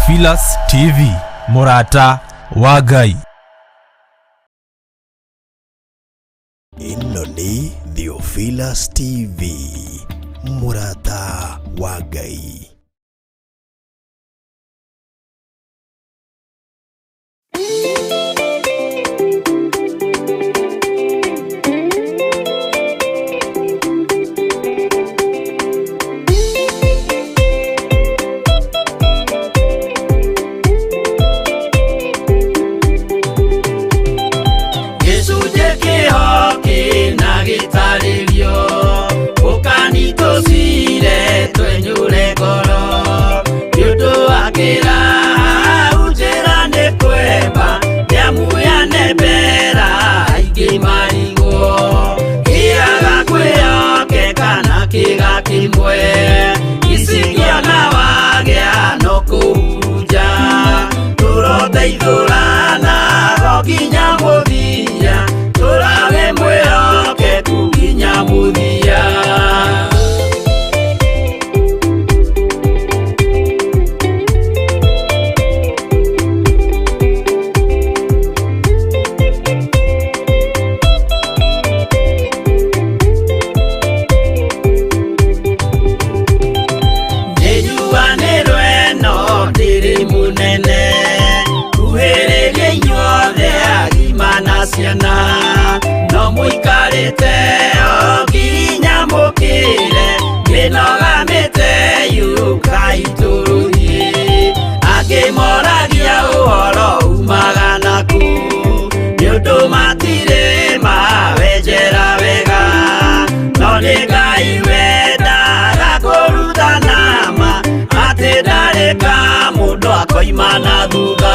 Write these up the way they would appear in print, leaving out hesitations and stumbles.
Theophilus TV, Murata wa Ngai. Ino ni Theophilus TV, Murata wa Ngai. No muikarite okinya mukire minogamite yukaituruhi akimoragia uhoro umaga naku niundu matire mawenjera wega no ni Ngai wendaga kuruta nama ati ndareka mundu akoima na thutha.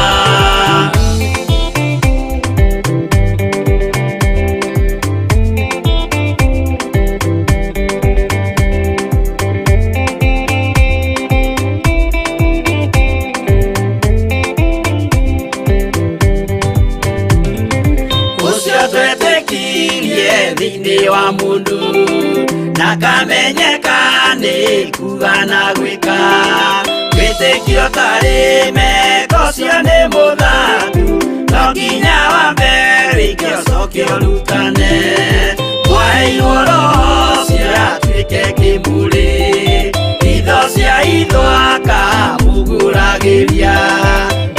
Thini wa mundu nakamenyeka ni kuga na gwika witikio tari meko cio ni muthatu no nginya wambe wikio cokio rutane waheirwo roho cia tuike kimuri itho cia ithwaka muguragiria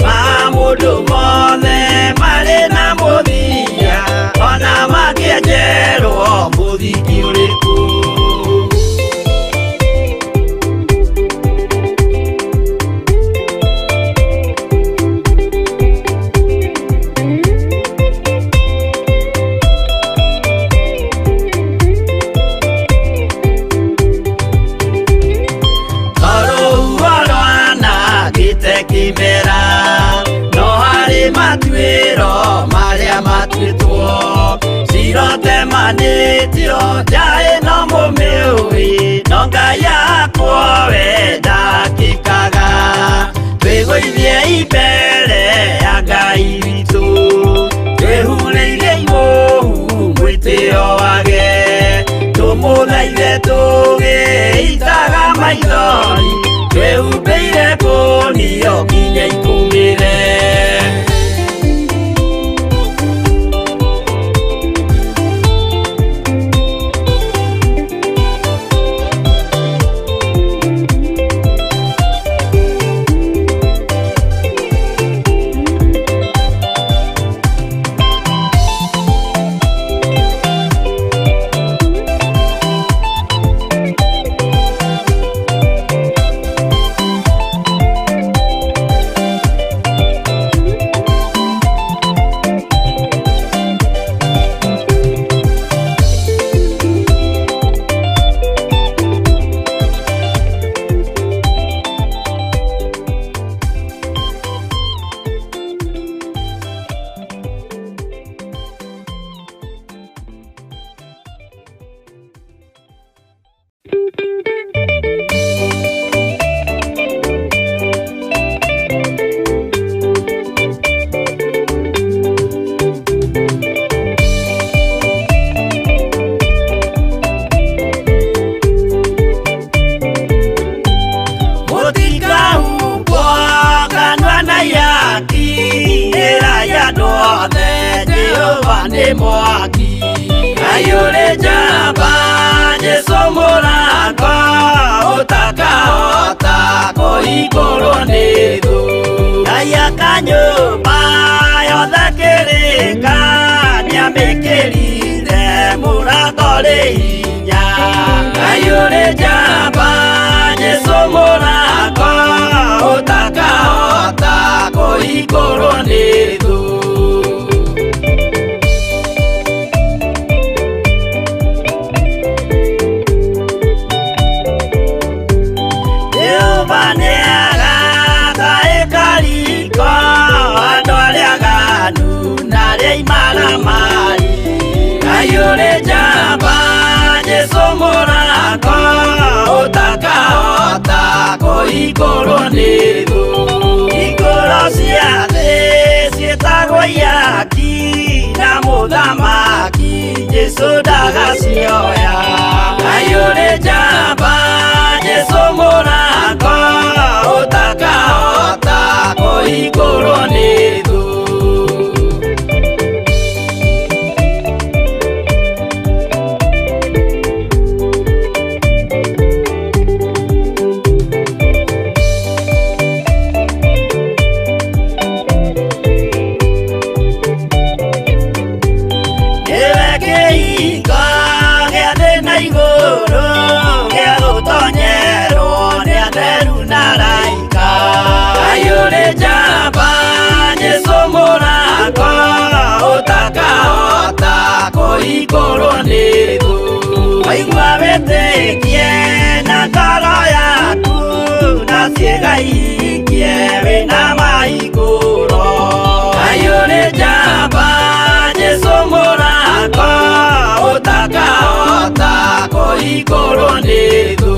ma mundu mothe mari na muthia ona magienjerwo muthiki uriku. Kimera no hari matwiro maria matwitwo sirote manitio jae no mumiui no Ngai yakwo wenda kikaga twigwithie ibere ya Ngai witu twehureire imuhu mwitio wage tumuthaithe tugiitaga maithori twehumbeire kunio nginya ikumire. nĩ mwaki. Ayũrĩ njamba Jesũ mũrango ũtakahota kũhingũrwo nĩ thũ. Ngai akanyũmba yothe kĩrĩka nĩamĩkĩrire mũrango rĩ hinya. Ayũrĩ njamba Jesũ mũrango ũtakahota kũhingũrwo nĩ thũ. Jehova nĩagathaĩka riko andũ arĩa aganu na arĩa imaramari. Ayũrĩ njamba Jesũ mũrango ũtakahota kũhingũrwo nĩ thũ. Hingũro cia thĩ ciĩtagwo ihaki na mũthamaki Jesũ ndagacioya. Ayũrĩ njamba Jesũ mũrango ũtakahota kũhingũrwo nĩ thũ. Nĩwe kĩhingo gĩa thĩ na igũrũ gĩa gũtonyerwo nĩ atheru na araika. Ayũrĩ njamba Jesũ mũrango ũtakahota kũhingũrwo nĩ thũ. Waigua wĩtĩkie na ngoro yaku na ciĩga ihingie wĩna mahingũro. Ayũrĩ njamba Jesũ mũrango ũtakahota kũhingũrwo nĩ thũ.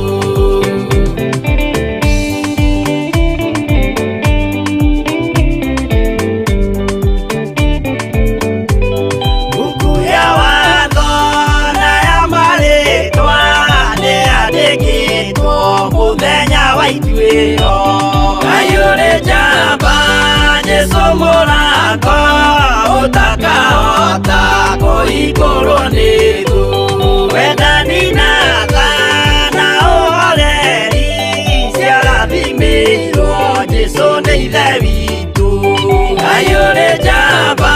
Mbuku ya watho na ya marĩtwa nĩyandĩkĩtwo mũthenya wa ituĩro. Ayũrĩ njamba Jesũ mũrango ũtakahota kũhingũrwo nĩ thũ. Wendani na tha na ũhoreri ciarathimĩirwo Jesũ nĩ ithe witũ. Ayũrĩ njamba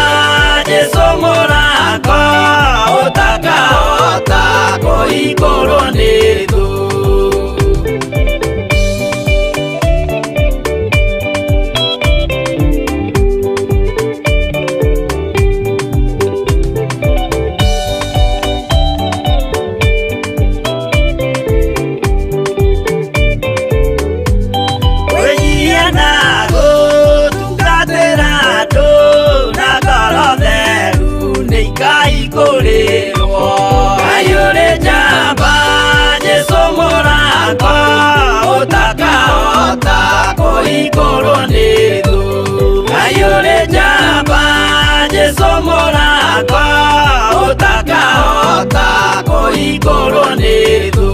Jesũ mũrango ũtakahota kũhingũrwo nĩ thũ. Wĩnyihie na gũtungatĩra andũ na ngoro theru nĩikahingũrĩrwo. Ayũrĩ njamba Jesũ mũrango ũtakahota kũhingũrwo nĩ thũ. Ayũrĩ njamba Jesũ mũrango ũtakahota kũhingũrwo nĩ thũ.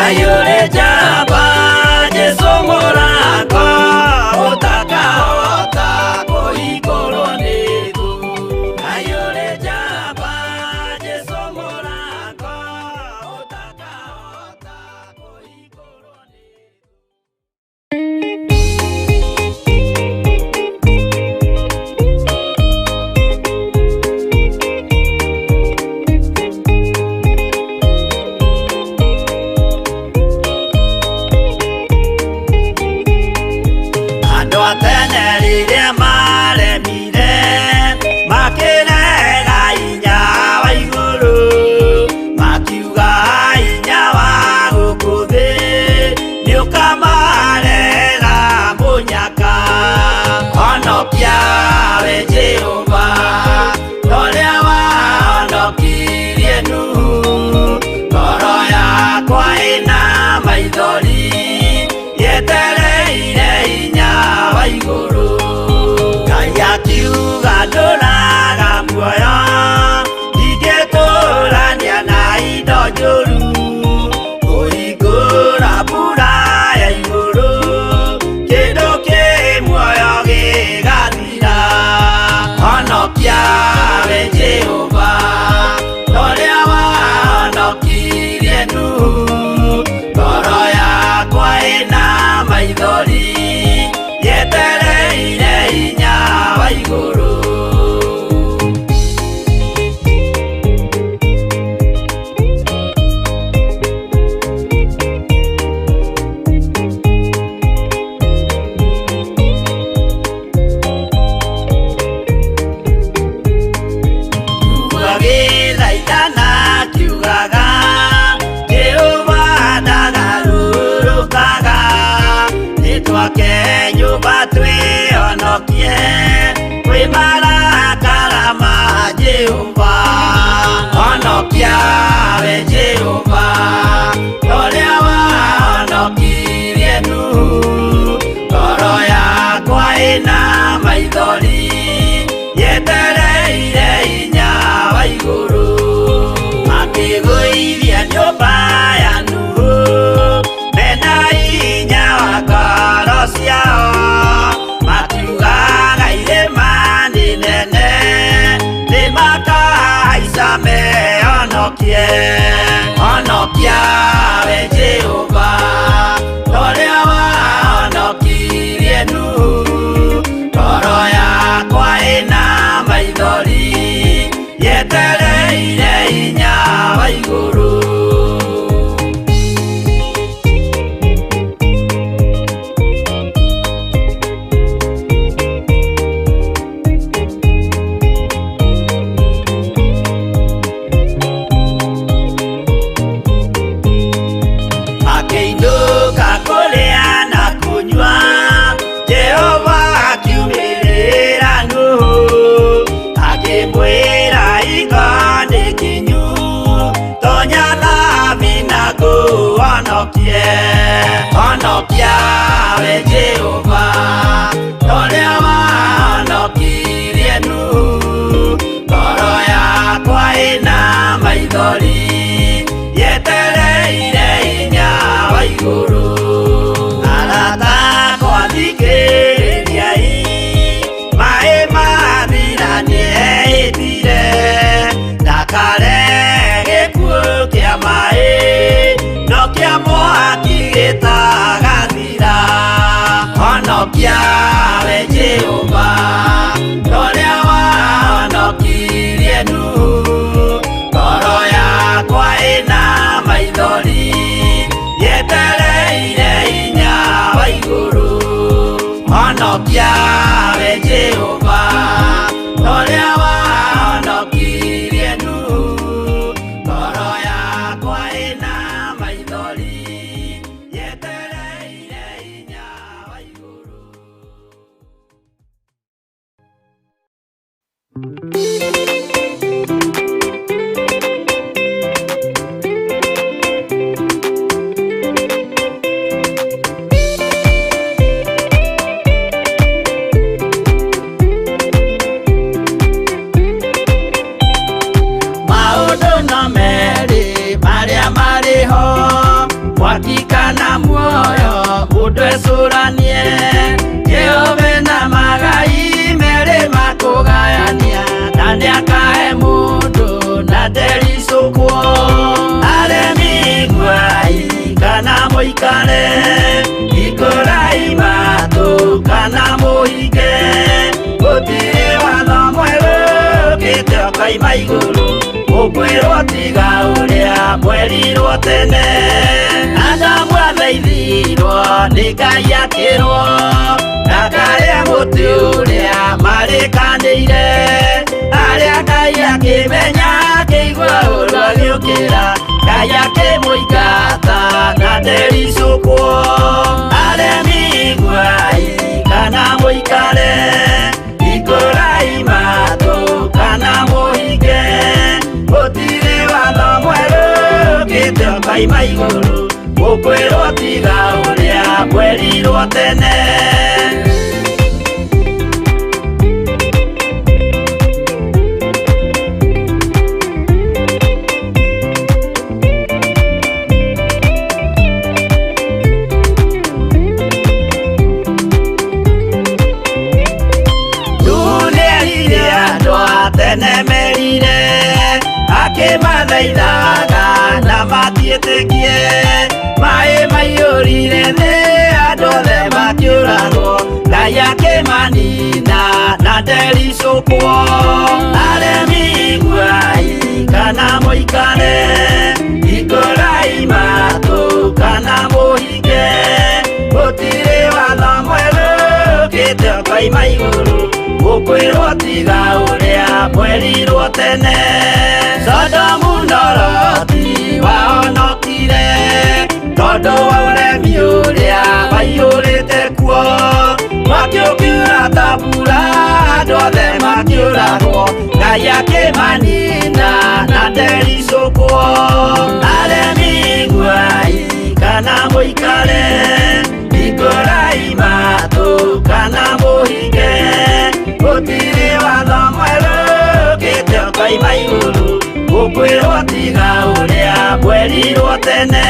Ayũrĩ njamba Jesũ mũrango ũtakahota kũhingũrwo nĩ thũ. Ayũrĩ honokie kwĩ marakara ma Jehova. Honokia we Jehova ũrĩa wahonokirie Nuhu. Ngoro yakwa ĩna maithori yetereire hinya wa igũrũ. Makĩgũithia nyũmba ya Nuhu mena hinya wa ngoro ciao. Makiugaga irĩma nĩ nene nĩmakahaica mehonokie. Honokia we Jehova ũrĩa wahonokirie Nuhu. Ngoro yakwa ĩna maithori yetereire hinya wa igũrũ. Akĩinũka kũrĩa na kũnyua Jehova akiumĩrĩra Nuhu. Akĩmwĩra iko nĩ nginyu tonya thabina ngũhonokie. Honokia we Jehova ũrĩa wahonokirie Nuhu. Ngoro yakwa ĩna maithori yetereire hinya wa igũrũ. Arata akwa thikĩrĩriai, maĩ mathira nĩehĩtire. Ndakare gĩkuũ kĩa maĩ no kĩa mwaki gĩtagathira. Honokia we Jehova ũrĩa wahonokirie Nuhu. Ngoro yakwa ĩna maithori yetereire hinya wa igũrũ. Honokia we Jehova ũrĩa wahonokirie Nuhu. Ngoro yakwa ĩna maithori yetereire hinya wa igũrũ. Maũndũ no merĩ marĩa marĩ ho, mwaki kana muoyo mũndũ ecũranie. Jehova na magai merĩ makũgayania, na nĩakahe mũndũ na ndericũkwo. Aremi iguai kana mũikare, ikũrai matũ kana mũhinge. Gũtirĩ watho mwerũ ũkĩte ũkaima igũrũ, ũkwĩrwo tiga ũrĩa mwerirwo tene. Adamu athaithirwo nĩ Ngai akĩrwo ndakarĩe mũtĩ ũrĩa marĩkanĩire. Arĩa Ngai akĩmenya akĩigua ũndũ agĩũkĩra, Ngai akĩmũingata na ndericũkwo. Aremi iguai kana mũikare, ikũrai matũ kana mũhinge. Gũtirĩ watho mwerũ ũkĩte ũkaima igũrũ, ũkwĩrwo tiga ũrĩa mwerirwo tene. Nemerire akĩmathaithaga na matiĩtĩkie. Maĩ maiyũrire thĩ andũ othe makĩũragwo, Ngai akĩmanina na ndericũkwo. Aremi iguai kana mũikare, ikũrai matũ kana mũhinge. Gũtirĩ watho mwerũ ũkĩte ũkaima igũrũ, ũkwĩrwo tiga ũrĩa mwerirwo tene. Sodomu na Loti wahonokire tondũ wa ũremi ũrĩa waiyũrĩte kuo. Mwaki ũkiura tabu Ngai akĩmanina na ndericũkwo. Aremi nguai kana mũikare, hingũrai matũ kana mũhinge, gũtirĩ watho mwerũ ũkĩte ũkoima igũrũ, gũkwĩrwo tiga ũrĩa mwerirwo tene.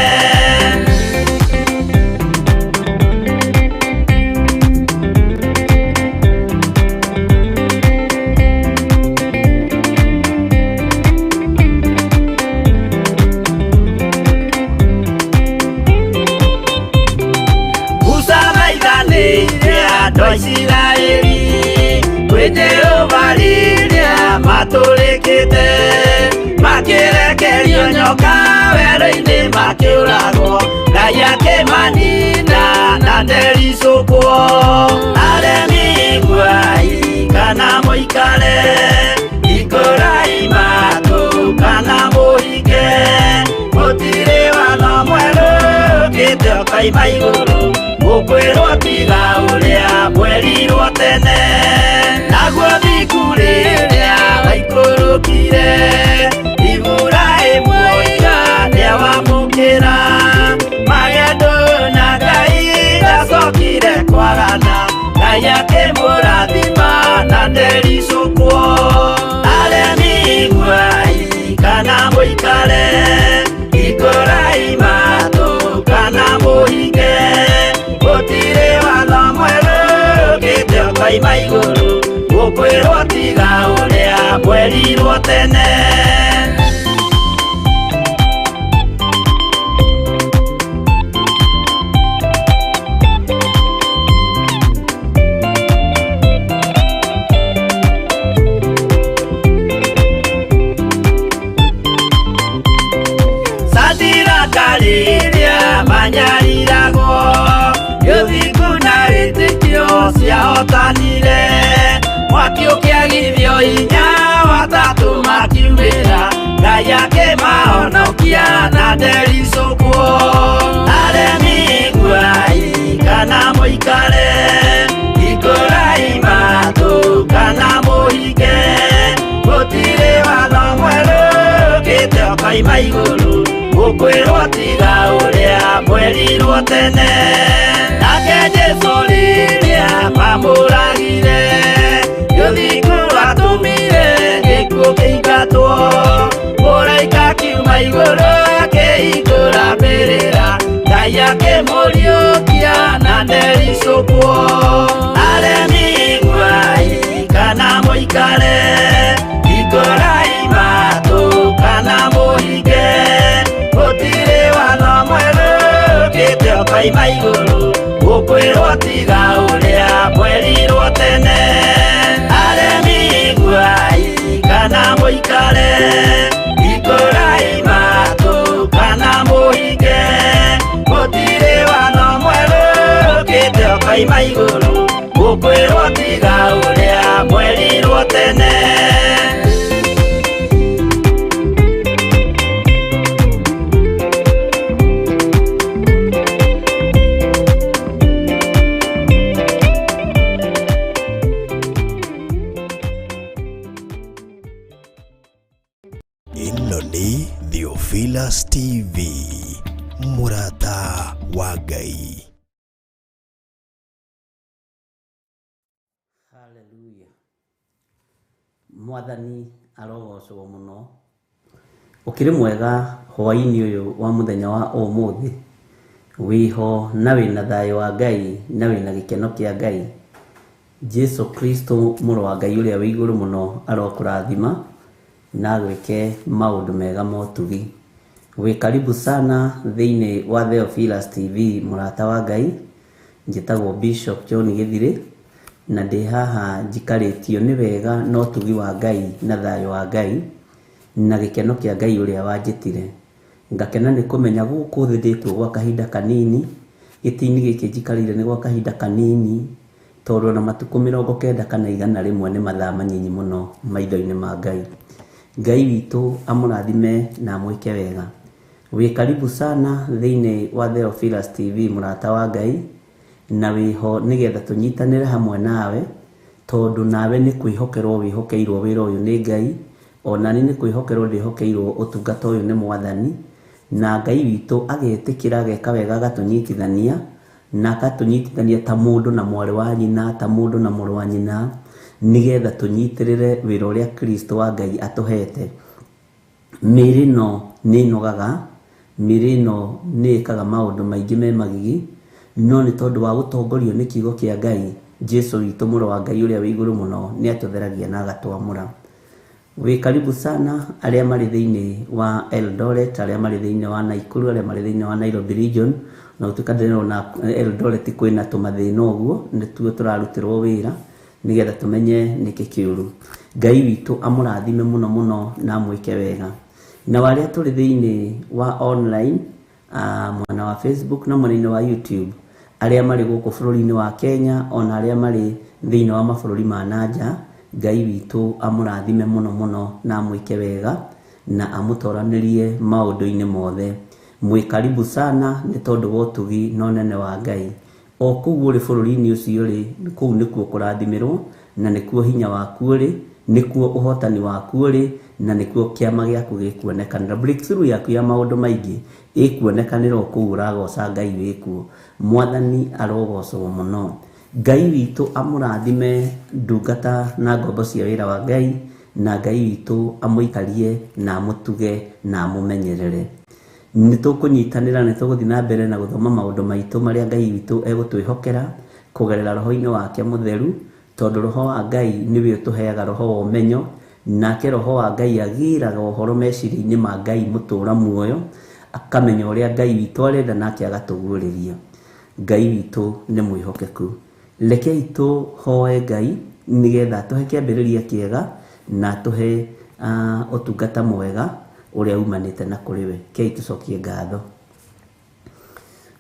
Israeli kwenye uvalilia matũrĩkĩte, makĩrekerio nyoka werũ-inĩ makĩũragwo, Ngai akĩmanina na ndericũkwo. Aremi nguai kana mũikare, hingũrai matũ kana mũhinge, gũtirĩ watho mwerũ ũkĩte ũkoima igũrũ, gũkwĩrwo tiga ũrĩa mwerirwo tene. Naguo thiku rĩrĩa waikũrũkire, Iburahĩmu oiga nĩawamũkĩra, magendo na Ngai ndacokire kwarana, Ngai akĩmũrathima na ndericũkwo. Aremi nguai kana mũikare, hingũrai matũ kana mũhinge, gũtirĩ watho mwerũ ũkĩte ũkoima igũrũ, gũkwĩrwo tiga ũrĩa mwerirwo tene. Sadiraka rĩrĩa manyariragwo, gĩthiku na wĩtĩkio ciahotanire, mwaki ũkĩagithio hinya watatũ makiumĩra, Ngai akĩmahonokia na ndericũkwo. Aremi nguai kana mũikare, hingũrai matũ kana mũhinge, gũtirĩ watho mwerũ ũkĩte ũkoima igũrũ, gũkwĩrwo tiga ũrĩa mwerirwo tene. Nake Jesũ rĩrĩa mamũragire, gĩthiku atũmire gĩkuũ kĩingatwo, mũraika akiuma igũrũ akĩhingũra mbĩrĩra, Ngai akĩmũriũkia na ndericũkwo. Aremi nguai kana mũikare, hingũrai matũ kana mũhinge, gũtirĩ watho mwerũ ũkĩte ũkoima igũrũ, gũkwĩrwo tiga ũrĩa mwerirwo tene. Aremi nguai kana mũikare, hingũrai matũ kana mũhinge, gũtirĩ watho mwerũ ũkĩte ũkoima igũrũ, gũkwĩrwo tiga ũrĩa mwerirwo tene. Ĩno nĩ Theophilus TV, mũrata wa Ngai. Hallelujah. Mwathani arogocwo mũno. Ũkĩrĩ mwega hwaĩ-inĩ ũyũ wa mũthenya wa ũmũthĩ, wĩho na wĩna thayũ wa Ngai na wĩna gĩkeno kĩa Ngai. Jesu Kristo mũrũ wa Ngai ũrĩa wĩ igũrũ mũno arokũrathima na gwĩke maũndũ mega motugi. Wĩ karibu sana thĩinĩ wa Theophilus TV, mũrata wa Ngai. Njĩtagwo Bishop John Gĩthirĩ na ndĩ haha njikarĩtio nĩ wega na ũtugi wa Ngai na thayũ wa Ngai na gĩkeno kĩa Ngai ũrĩa wanjĩtire. Ngakena nĩ kũmenya gũkũ thĩ ndĩtwo gwa kahinda kanini, gĩtĩ-inĩ gĩkĩ njikarĩire nĩ gwa kahinda kanini, tondũ na matukũ 90 kana 100 nĩ mathaa manyinyi mũno maitho-inĩ ma Ngai. Ngai witũ amũrathime na amwĩke wega. Wĩ karibu sana thĩinĩ wa Theophilus TV, mũrata wa Ngai, na wĩho nĩgetha tũnyitanĩre hamwe nawe, tondũ nawe nĩ kwĩhokerwo wĩhokeirwo wĩra ũyũ nĩ Ngai, onani nĩ kwĩhokerwo ndĩhokeirwo ũtungata ũyũ nĩ Mwathani, na Ngai witũ agetĩkĩra ageka wega agatũnyitithania, na akatũnyitithania ta mũndũ na mwarĩ wa nyina, ta mũndũ na mũrũ wa nyina, nĩgetha tũnyitĩrĩre wĩra ũrĩa Kristo wa Ngai atũhete. Mĩĩrĩ ĩno nĩ ĩnogaga, mĩĩrĩ ĩno nĩ ĩkaga maũndũ maingĩ me magigi, no nĩ tondũ wa gũtongorio nĩ kiugo kĩa Ngai, Jesũ witũ mũrũ wa Ngai ũrĩa wĩ igũrũ mũno nĩ atũtheragia na agatwamũra. Wĩ karibu sana arĩa marĩ thĩinĩ wa Eldoret, arĩa marĩ thĩinĩ wa Naikuru, arĩa marĩ thĩinĩ wa Nairobi region, na gũtuĩka ndĩrona Eldoret kwĩna tũmathĩna ũguo, nĩtuo tũrarutĩrwo wĩra nĩgetha tũmenye nĩkĩ kĩũru. Ngai witũ amũrathime mũno mũno na amwĩke wega. Na arĩa tũrĩ thĩinĩ wa online, mwena wa Facebook na mwena wa YouTube, arĩa marĩ gũkũ bũrũri-inĩ wa Kenya, ona arĩa marĩ thĩinĩ wa mabũrũri ma nanja, Ngai witũ amũrathime mũno mũno na amwĩke wega na amũtoranĩrie maũndũ-inĩ mothe. Mwĩ karibu sana nĩ tondũ wa ũtugi na ũnene wa Ngai. O kũu ũrĩ bũrũri-inĩ ũcio rĩ, kũu nĩkuo kũrathimirwo, na nĩkuo hinya waku ũrĩ, nĩkuo ũhotani waku ũrĩ, na nĩkuo kĩama gĩaku gĩkuonekanĩra. Breakthrough yaku ya maũndũ maingĩ ĩkuonekanĩra kũu ũragoca Ngai wĩkuo. Mwathani arogocwo mũno. Ngai witũ amũrathime ndungata na ngombo cia wĩra wa Ngai, na Ngai witũ amũikarie na amũtuge na amũmenyerere. Nĩtũkũnyitanĩra, nĩtũgũthiĩ na mbere na gũthoma maũndũ maitũ marĩa Ngai witũ egũtwĩhokera kũgerera roho-inĩ wake mũtheru, tondũ roho wa Ngai nĩwe ũtũheaga roho wa ũmenyo, nake roho wa Ngai agĩraga ũhoro meciria-inĩ ma Ngai mũtũra muoyo, akamenya ũrĩa Ngai witũ arenda nake agatũguũrĩria. Ngai witũ nĩ mwĩhokeku. Rekei tũhoe Ngai nĩgetha atũhe kĩambĩrĩria kĩega na atũhe ũtungata mwega ũrĩa umanĩte na kũrĩ we. Kei tũcokie ngatho.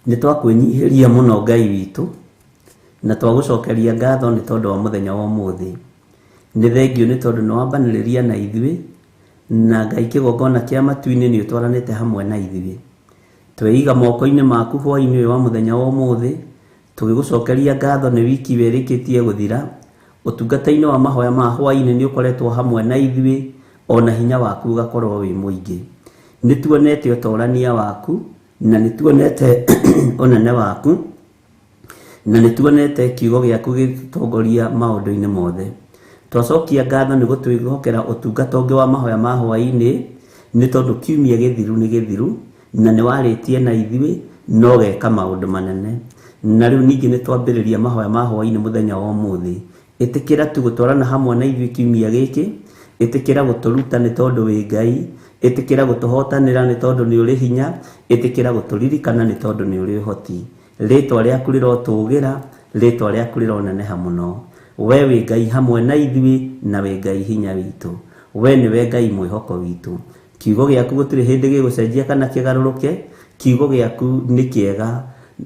Nĩ twakwĩnyihĩria mũno Ngai witũ, na twagũcokeria ngatho nĩ tondũ wa mũthenya wa ũmũthĩ. Nĩ thengio nĩ tondũ nĩwambanĩrĩria na ithuĩ, na Ngai kĩgongona kĩa matu-inĩ nĩ ũtwaranĩte hamwe na ithuĩ. Tweiga moko-inĩ maku hwaĩ-inĩ ũyũ wa mũthenya wa ũmũthĩ, tũgĩgũcokeria ngatho nĩ wiki ĩrĩkĩtie gũthira. Ũtungata-inĩ wa mahoya ma hwaĩ-inĩ nĩ ũkoretwo hamwe na ithuĩ, ona hinya waku ũgakorwo wĩ mũingĩ. Nĩ tuonete ũtorania waku, na nĩ tuonete ũnene waku, na nĩ tuonete kiugo gĩaku gĩtongoria maũndũ-inĩ mothe. Twacokia ngatho nĩ gũtwĩhokera ũtungata ũngĩ wa mahoya ma hwaĩ-inĩ, nĩ tondũ kiumia gĩthiru nĩ gĩthiru, na nĩ warĩtie na ithuĩ na ũgeka maũndũ manene. Na rĩu ningĩ nĩ twambĩrĩria mahoya ma hwaĩ-inĩ mũthenya wa ũmũthĩ. Ĩtĩkĩra tu gũtwarana hamwe na ithuĩ kiumia gĩkĩ, ĩtĩkĩra gũtũruta nĩ tondũ wĩ Ngai, ĩtĩkĩra gũtũhotanĩra nĩ tondũ nĩ ũrĩ hinya, ĩtĩkĩra gũtũririkana nĩ tondũ nĩ ũrĩ ũhoti. Rĩĩtwa rĩaku rĩrotũũgĩra, rĩĩtwa rĩaku rĩroneneha mũno. We wĩ Ngai hamwe na ithuĩ, na wĩ Ngai hinya witũ. We nĩwe Ngai mwĩhoko witũ. Kiugo gĩaku gũtirĩ hĩndĩ gĩgũcenjia kana kĩgarũrũke. Kiugo gĩaku nĩ kĩega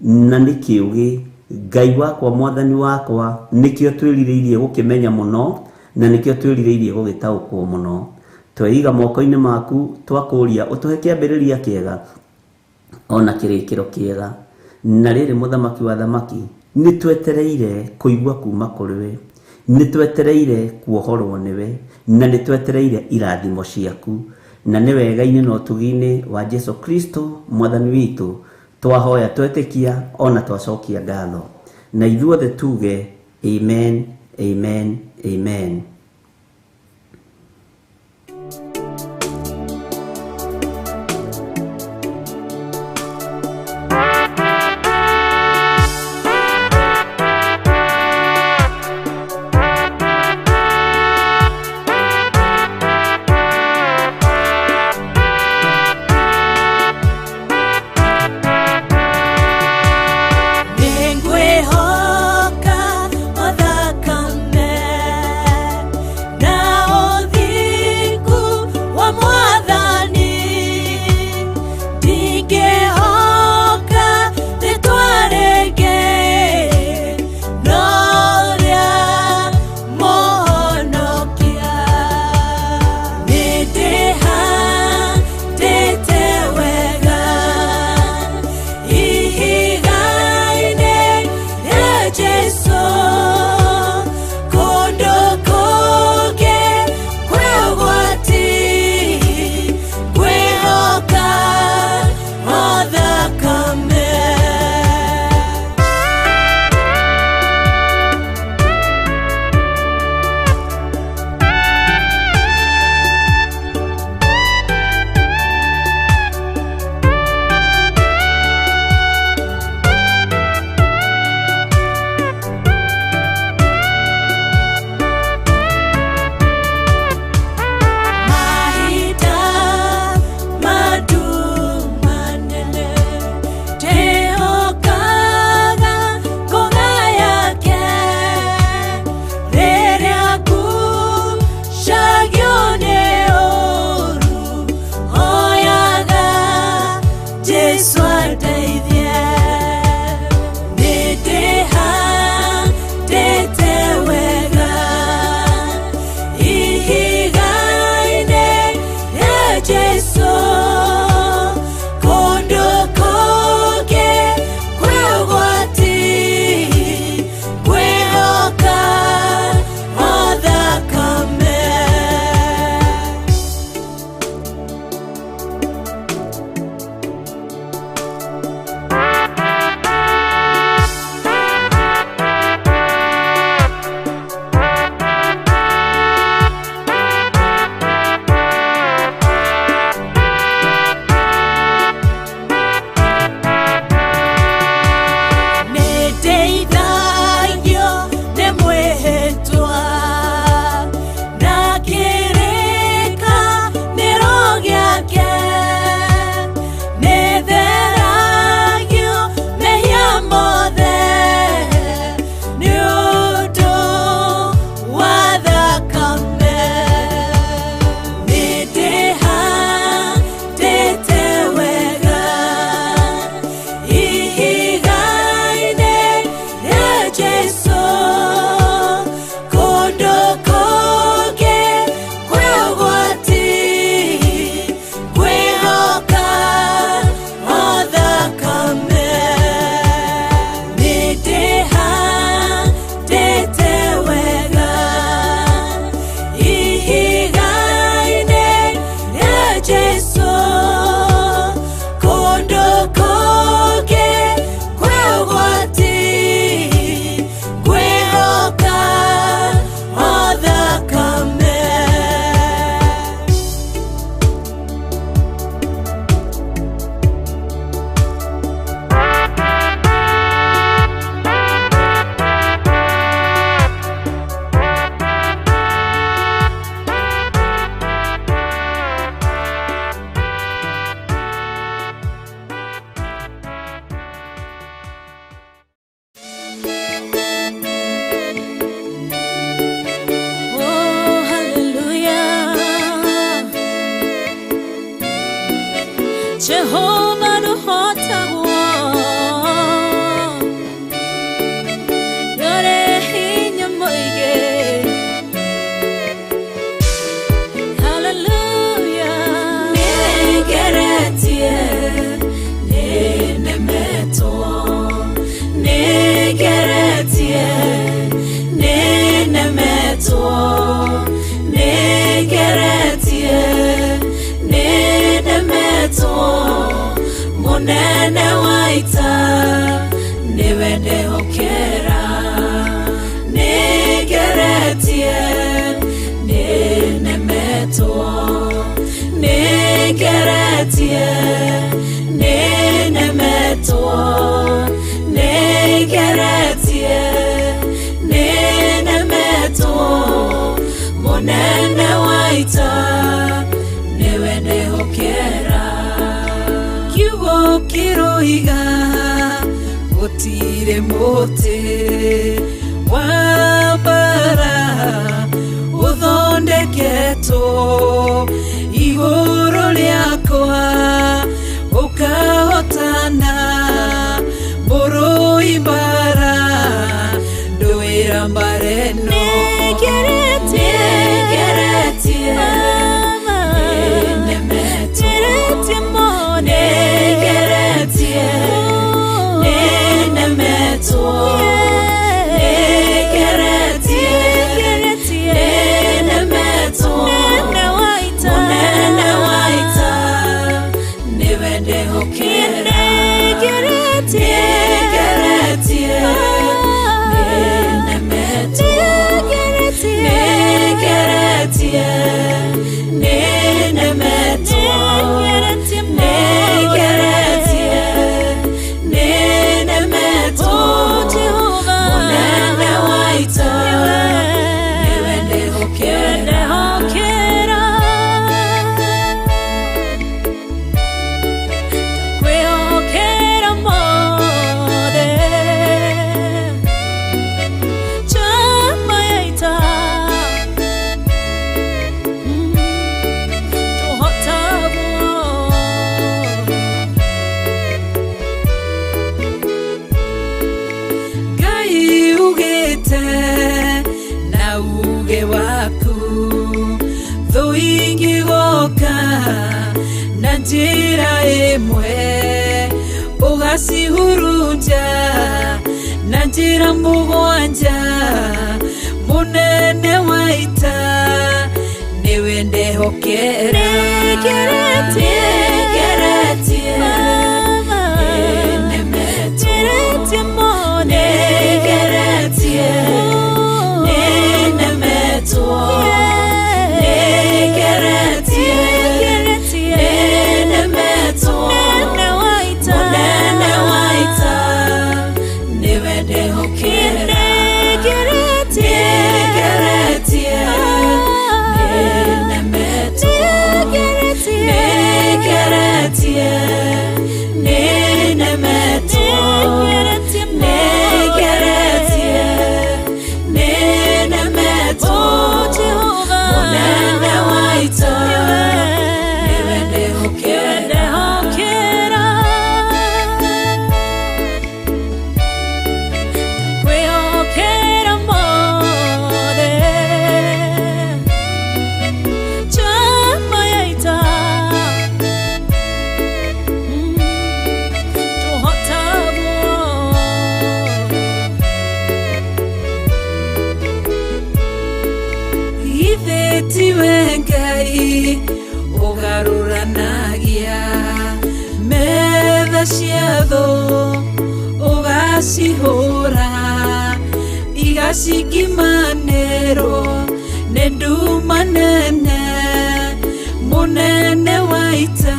na nĩ kĩũgĩ. Ngai wakwa, Mwathani wakwa, nĩkĩo twĩrirĩirie gũkĩmenya mũno, na nĩkĩo twĩrirĩirie gũgĩtaũkwo mũno. Tweiga moko-inĩ maku twakũũria ũtũhe kĩambĩrĩria kĩega ona kĩrĩkĩro kĩega. Na rĩrĩ Mũthamaki wa thamaki, nĩ twetereire kũigua kuma kũrĩ we, nĩ twetereire kuohorwo nĩwe, na nĩ twetereire irathimo ciaku. Na nĩ wega-inĩ na ũtugi-inĩ wa Jesũ Kristo Mwathani witũ twahoya twetĩkia ona twacokia ngatho. Na ithuothe tuge amen, amen, amen. Jehovah no hota yore hinya moige. Hallelujah. Negeretie nenemeto negeretie nenemeto negeretie nenemeto monene waita niwende hokera negeretie nenemeto negeretie nenemeto negeretie nenemeto monene waita niwende hokera kiugo kiroiga gutire mote wambara uthondeketo iguru riakwa ukahotana mburu imbara nduira mbareno negeretie nenemeto negeretie nenemeto negeretie nenemeto monene waita niwende hokera negeretie nenemeto negeretie nenemeto negeretie nenemeto monene waita niwende hokera kwehokera mothe chama yaita Gai ugete na uge waku thuingi goka na njira imwe ugacihurunja na njira mugwanja munene waita niwende hokera negeretie nenemeto negeretie nenemeto negeretie nenemeto monene waita niwende hokera negeretie nenemeto negeretie nenemeto negeretie nenemeto monene waita niwende hokera kwehokera mothe chama yaita ithetiwe Ngai ugaruranagia metha ciatho ugacihura igacikimanĩrwo nĩ nduma nene munene waita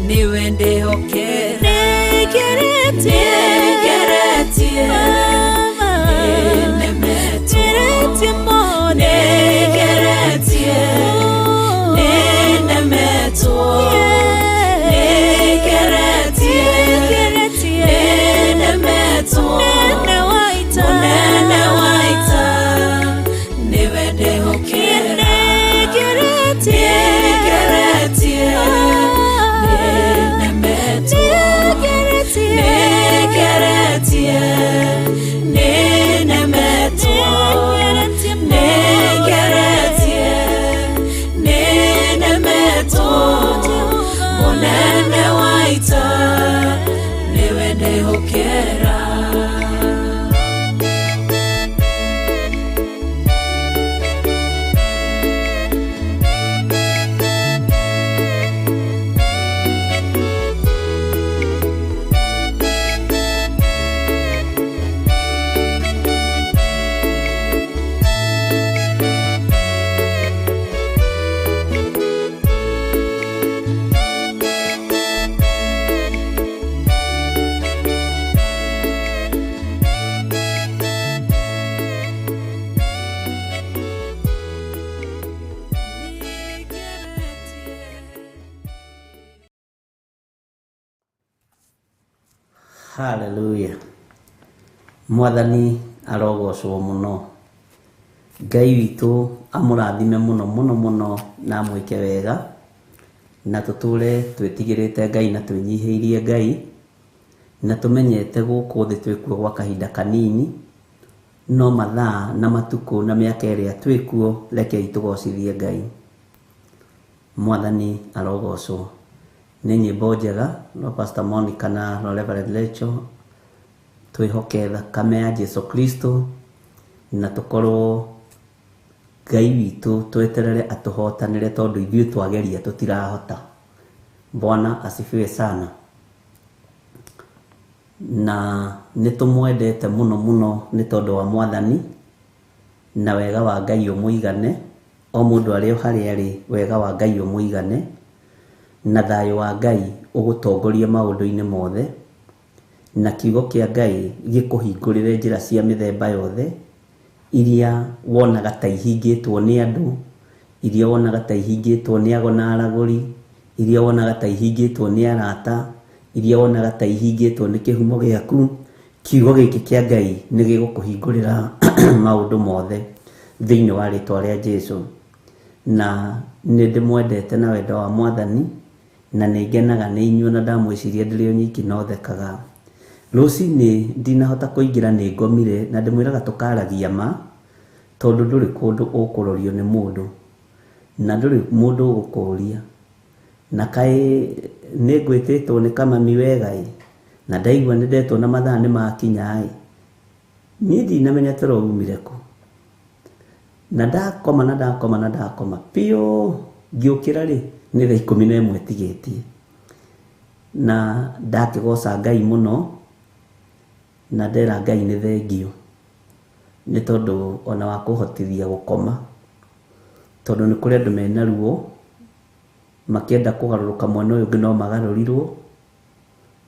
niwende hokera negeretie nenemeto negeretie nenemeto negeretie nenemeto monene waita niwende hokera negeretie negeretie nenemetwo negeretie nenemetwo munene waita niwe ndihokera. Haleluya. Mwathani arogocwo muno. Ngai witu amurathime muno muno muno na mwike wega na tuture twetigirite Ngai na twinyihiirie Ngai na tumenyete guku thi twikuo gwa kahinda kanini no mathaa na matuku na miaka iria twikuo reke itugocithie Ngai. Mwathani arogocwo. Ni nyimbo njega no Pastor Monica na no Reverend Lecho twihoke thakame ya Jesu Kristo na tukorwo Ngai witu tweterere atuhotanire tondu ithuĩ twageria tutirahota. Bwana asifiwe sana. Na nitumwendete muno muno ni tondu wa Mwathani na wega wa Ngai umuigane o mundu ari hari ari wega wa Ngai umuigane na thayo wa Ngai ugutongoria maundu-ini mothe na kiugo kia Ngai gikuhingurire njira cia mithemba yothe iria wonaga ta ihingitwo ni andu, iria wonaga ta ihingitwo ni ago na araguri, iria wonaga ta ihingitwo ni arata, iria wonaga ta ihingitwo ni kihumo giaku. Kiugo giki kia Ngai ni gigukuhingurira maundu mothe thiini wa ritwa ria Jesu. Na ni ndimwendete na wendo wa Mwathani na ningenaga ni inyuo na ndamwiciria ndiri nyiki no thekaga. Ruci-ini ndinahota kuingira ni ngomire na ndimwiraga tukaragia ma tondu nduri kundu ukurorio ni mundu na nduri mundu ugukuria na kai ni ngwititwo ni kamami wega na ndaigua ni ndetwo na mathaa ni makinya ni ndinamenya turumire ku na ndakoma pio ngiukira ri ni thaa 11 tigetie na ndakigoca Ngai muno na ndera Ngai ni thengio ni tondu ona wa kuhotithia gukoma tondu ni kuri andu mena ruo makienda kugaruruka mwena uyu ngi no magarurirwo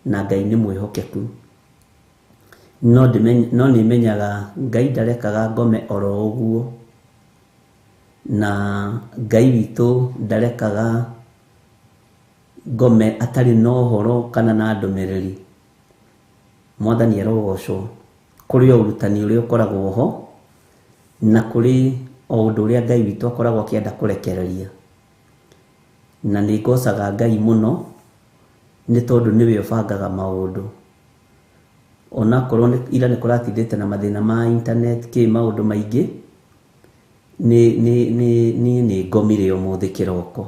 na Ngai ni mwihokeku no nimenyaga Ngai ndarekaga ngome oro uguo na Ngai witu ndarekaga ngome atari no horo kana na ndumiriri. Mwathani arogocwo kuri o urutani uria ukoragwo ho na kuri o undu uria Ngai witu akoragwo akienda kurekereria na ni ngocaga Ngai muno ni tondu niwe ubangaga maundu ona korwo ira ni kuratindite na mathina ma internet ki maundu maingi ni ngomire umuthi kiroko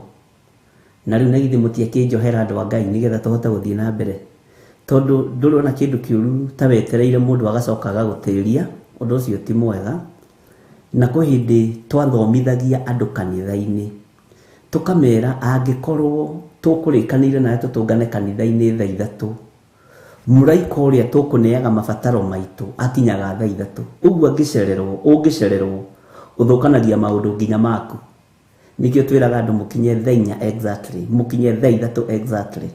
na riu nagithi mutie kinjohera andu a Ngai nigetha tuhote guthii na mbere tondu ndurona kindu kiuru ta wetereire mundu agacoka agagutiria undu ucio ti mwega na kwi hindi twathomithagia andu kanitha-ini tukamera angikorwo tukurikanire na tutungane kanitha-ini thaa 3 muraika uria tukuneaga mabataro maitu akinyaga thaa 3 uguo ungicererwo uthukanagia maundu nginya maku nikio twiraga andu mukinye thaa 4 exactly mukinye thaa 3 exactly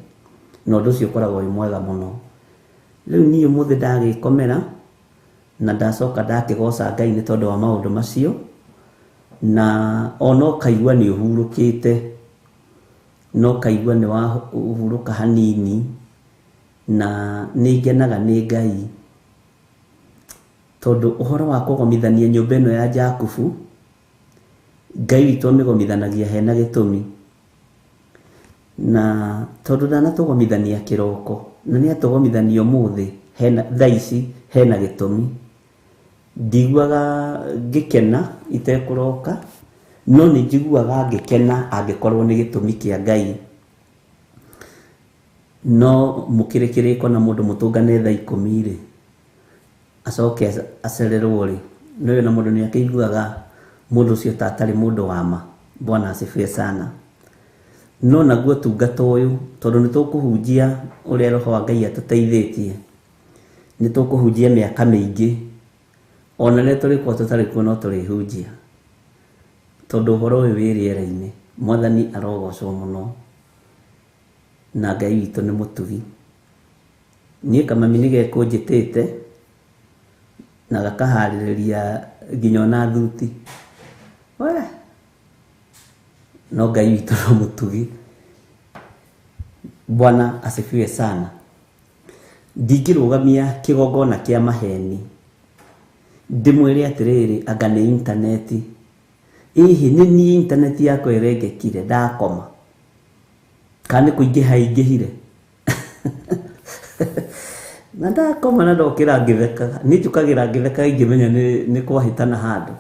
no ndu cio koragwo wi mwega muno. Riu ni umuthi ndagikomera na ndacoka ndakigoca Ngai ni tondu wa maundu macio na ono kaigua ni uhurukite no kaigua ni wa uhuruka hanini na ningenaga ni Ngai tondu uhoro wa kugomithania nyumba ino ya Jakubu Ngai witu amigomithanagia hena gitumi na tondu ndanatugomithania kiroko na ni atugomithania umuthi hena thaici hena gitumi ndigwaga ngikena itekuroka no ni njiguaga ngikena angikorwo ni gitumi kia Ngai no mukirekireko na mundu mutungane thaa 10 ri acoke acererwo ri no na mundu ni akiguaga mundu ucio tatari mundu wama. Bwana asifiwe sana. No naguo tungata uyu tondu ni tukuhunjia uria roho wa Ngai atuteithitie ni tukuhunjia miaka mingi ona ne turi kwa tutari kuno turihunjia tondu uhoro uyu wiriera-ini Mwathani arogocwo muno na Ngai witu ni mutugi. Nie kamami nige kunjitite na gakahaririria nginya na thuti we no Ngai witu no mutugi. Bwana asifiwe sana. Ndingirugamia kigongona kia maheni ndimwire atiriri anga ni interneti ihi ni interneti yako irengekire ndakoma kana kuingiha ingihire na ndakoma na ndokira ngitheka ni njukagira ngitheka ingimenya ni kwahitana handu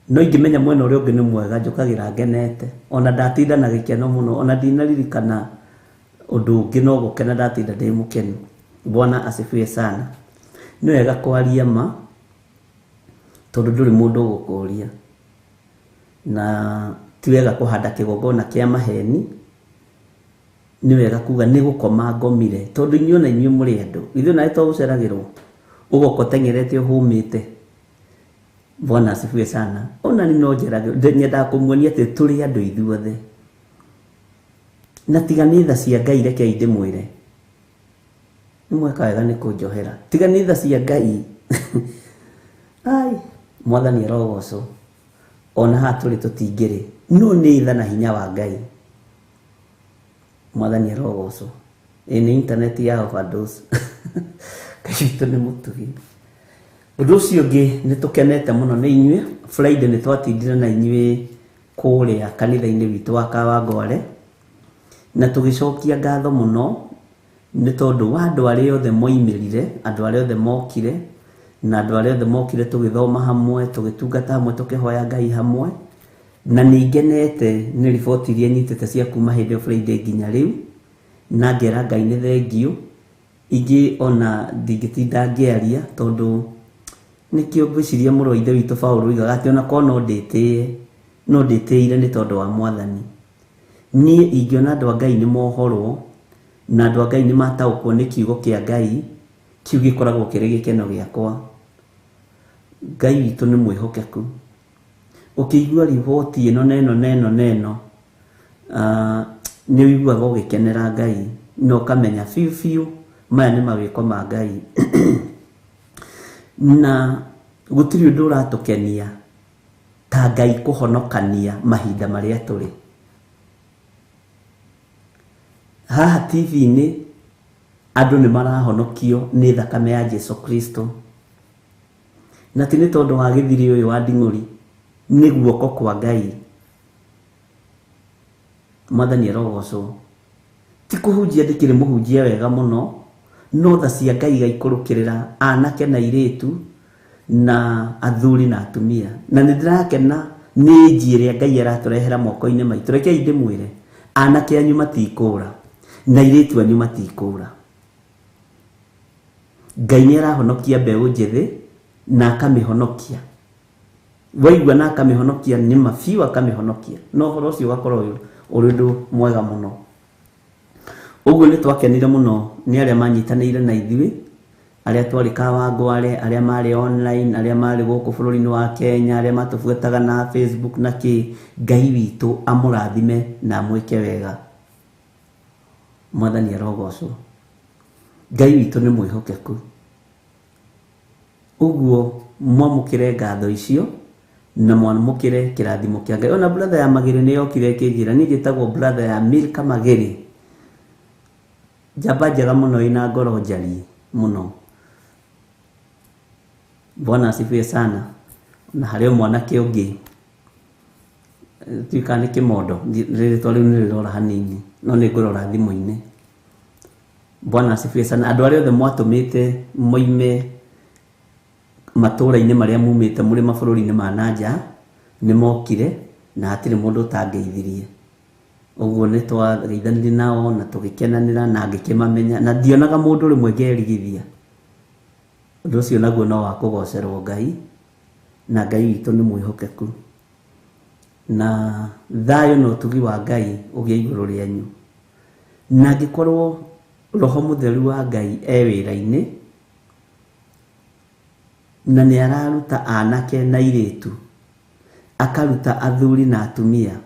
no ingimenya mwena uria ungi ni mwega njukagira ngenete ona ndatinda na gikeno muno ona ndinaririkana undu ungi no gukena ndatinda ndi mukenu. Bwana asifiwe sana. Ni wega kwaria ma tondu nduri mundu gukuria na ti wega kuhanda kigongona kia maheni. Ni wega kuga ni gukoma ngomire tondu inyu na inyu muri andu ithu na ito guceragirwo ugokotengerete uhumite. Bwana asifiwe sana. Ona ni no njeragirwo nyenda kumuonia ati turi andu ithuothe na tiganitha cia Ngai reke indimwire mweka wega ni kunjohera tiganitha cia Ngai ai Mwathani arogocwo ona haturi tutingiri no ni itha na hinya wa Ngai. Mwathani arogocwo ni internet ya overdose kashitu ni mutugi. Undu ucio ungi ni tukenete muno ni inyue Friday ni twatindire na inyue kuria kanitha-ini witu wa Kawangware na tugicokia ngatho muno ni tondu wa andu aria othe moimirire andu aria othe mokire na andu aria othe mokire tugithoma hamwe tugitungata hamwe tukihoya Ngai hamwe na ningenete ni riboti iria nyitete cia kuma hindi Friday nginya riu na ngera Ngai ni thengio ingi ona ndingitinda ngiaria tondu nikio ngwiciria muro ithe witu Paulo igaga ati ona kono no nditiire ni tondu wa Mwathani. Ni ingiona andu a Ngai ni mohorwo na andu a Ngai ni mataukwo ni kiugo kia Ngai kiu gikoragwo kiri gikeno giakwa. Ngai witu ni mwihokeku. Ukigua riboti ino neno ni wiguaga ugikenera Ngai no kamenya fiu maya ni mawiko ma Ngai na gutiri undu uratukenia ta Ngai kuhonokania mahinda maria turi haha TV ni andu ni marahonokio ni thakame ya Jesu Kristo na tini tondu wa githiri uyu wa nding'uri ni guoko kwa Ngai. Mwathani arogocwo ti kuhunjia ndikiri muhunjia wega muno no tha cia Ngai gaikurukirira anake na iritu na athuri na atumia na ndirakena ni njire Ngai araturehera moko-ini maitu. Reke ndimwire anake anyu matikura na iritu anyu matikura. Ngai ni arahonokia mbeu njithi na akamihonokia waigua na akamihonokia ni mafiu akamihonokia no horo ucio gakorwo uri ndu mwega muno. Uguo ni twakenire muno ni aria manyitanire na ithui aria twari Kawangware aria mari online aria mari guku bururi-ini wa Kenya aria matubuetaga na Facebook na ki. Ngai witu amurathime na mwike wega. Mwathani arogocwo. Ngai witu ni mwihokeku. Uguo mwamukire ngatho icio na mwamukire kirathimo kia Ngai. Ona brother ya Magiri ni yokire kingira ni gitagwo brother ya Milka Magiri jaba njega muno ina ngoro njari muno. Bwana asifiwe sana. Na hario mwanake ungi tuikane kimondo riri twari ni rora hanini no ni ngorora thimu-ini Bwana asifiwe sana. Andũ arĩa othe mwatumite moime matũra-inĩ marĩa mumĩte mũrĩ mabũrũri-inĩ ma nanja nĩ mokire na hatirĩ mũndũ ũtangeithirie. Ũguo nĩ twageithanire nao na tũgĩkenanĩra na ngĩkĩmamenya na ndionaga mũndũ rĩmwe ngĩerigithia. Ũndũ ũcio naguo no wa kũgocerwo Ngai, na Ngai witũ nĩ mwĩhokeku, na thayũ na ũtugi wa Ngai ũgĩe igũrũ rĩanyu. Na angĩkorwo Roho Mũtheru wa Ngai wĩra-inĩ na nĩ araruta anake na airĩtu, akaruta athuri na atumia,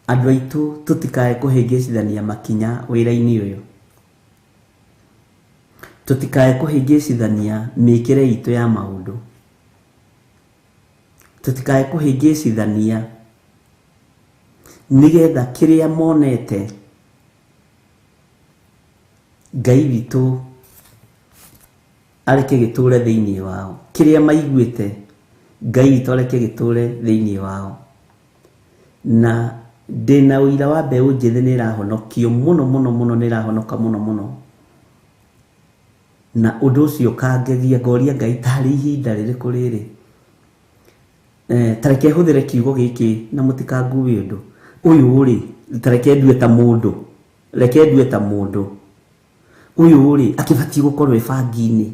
andũ aitũ tũtikae kũhĩngĩcithania makinya wĩra-inĩ ũyũ. Tũtikae kũhĩngĩcithania mĩkĩre itũ ya maũndũ. Tũtikae kũhĩngĩcithania nĩgetha kĩrĩa monete Ngai witũ areke gĩtũre thĩinĩ wao. Kĩrĩa maiguĩte Ngai witũ areke gĩtũre thĩinĩ wao. Na ndĩna ũira wa mbeũ njĩthĩ nĩ ĩrahonokio mũno nĩ ĩrahonoka mũno. Na ũndũ ũcio kangegia ngoria Ngai tarĩ ihinda rĩrĩkũ rĩrĩ. Tareke hũthĩre kiugo gĩkĩ na mũtikangue ũndũ. Ũyũ rĩ, tareke ndue ta mũndũ. Reke ndue ta mũndũ. Ũyũ rĩ, akĩbatiĩ gũkorwo bangi-inĩ.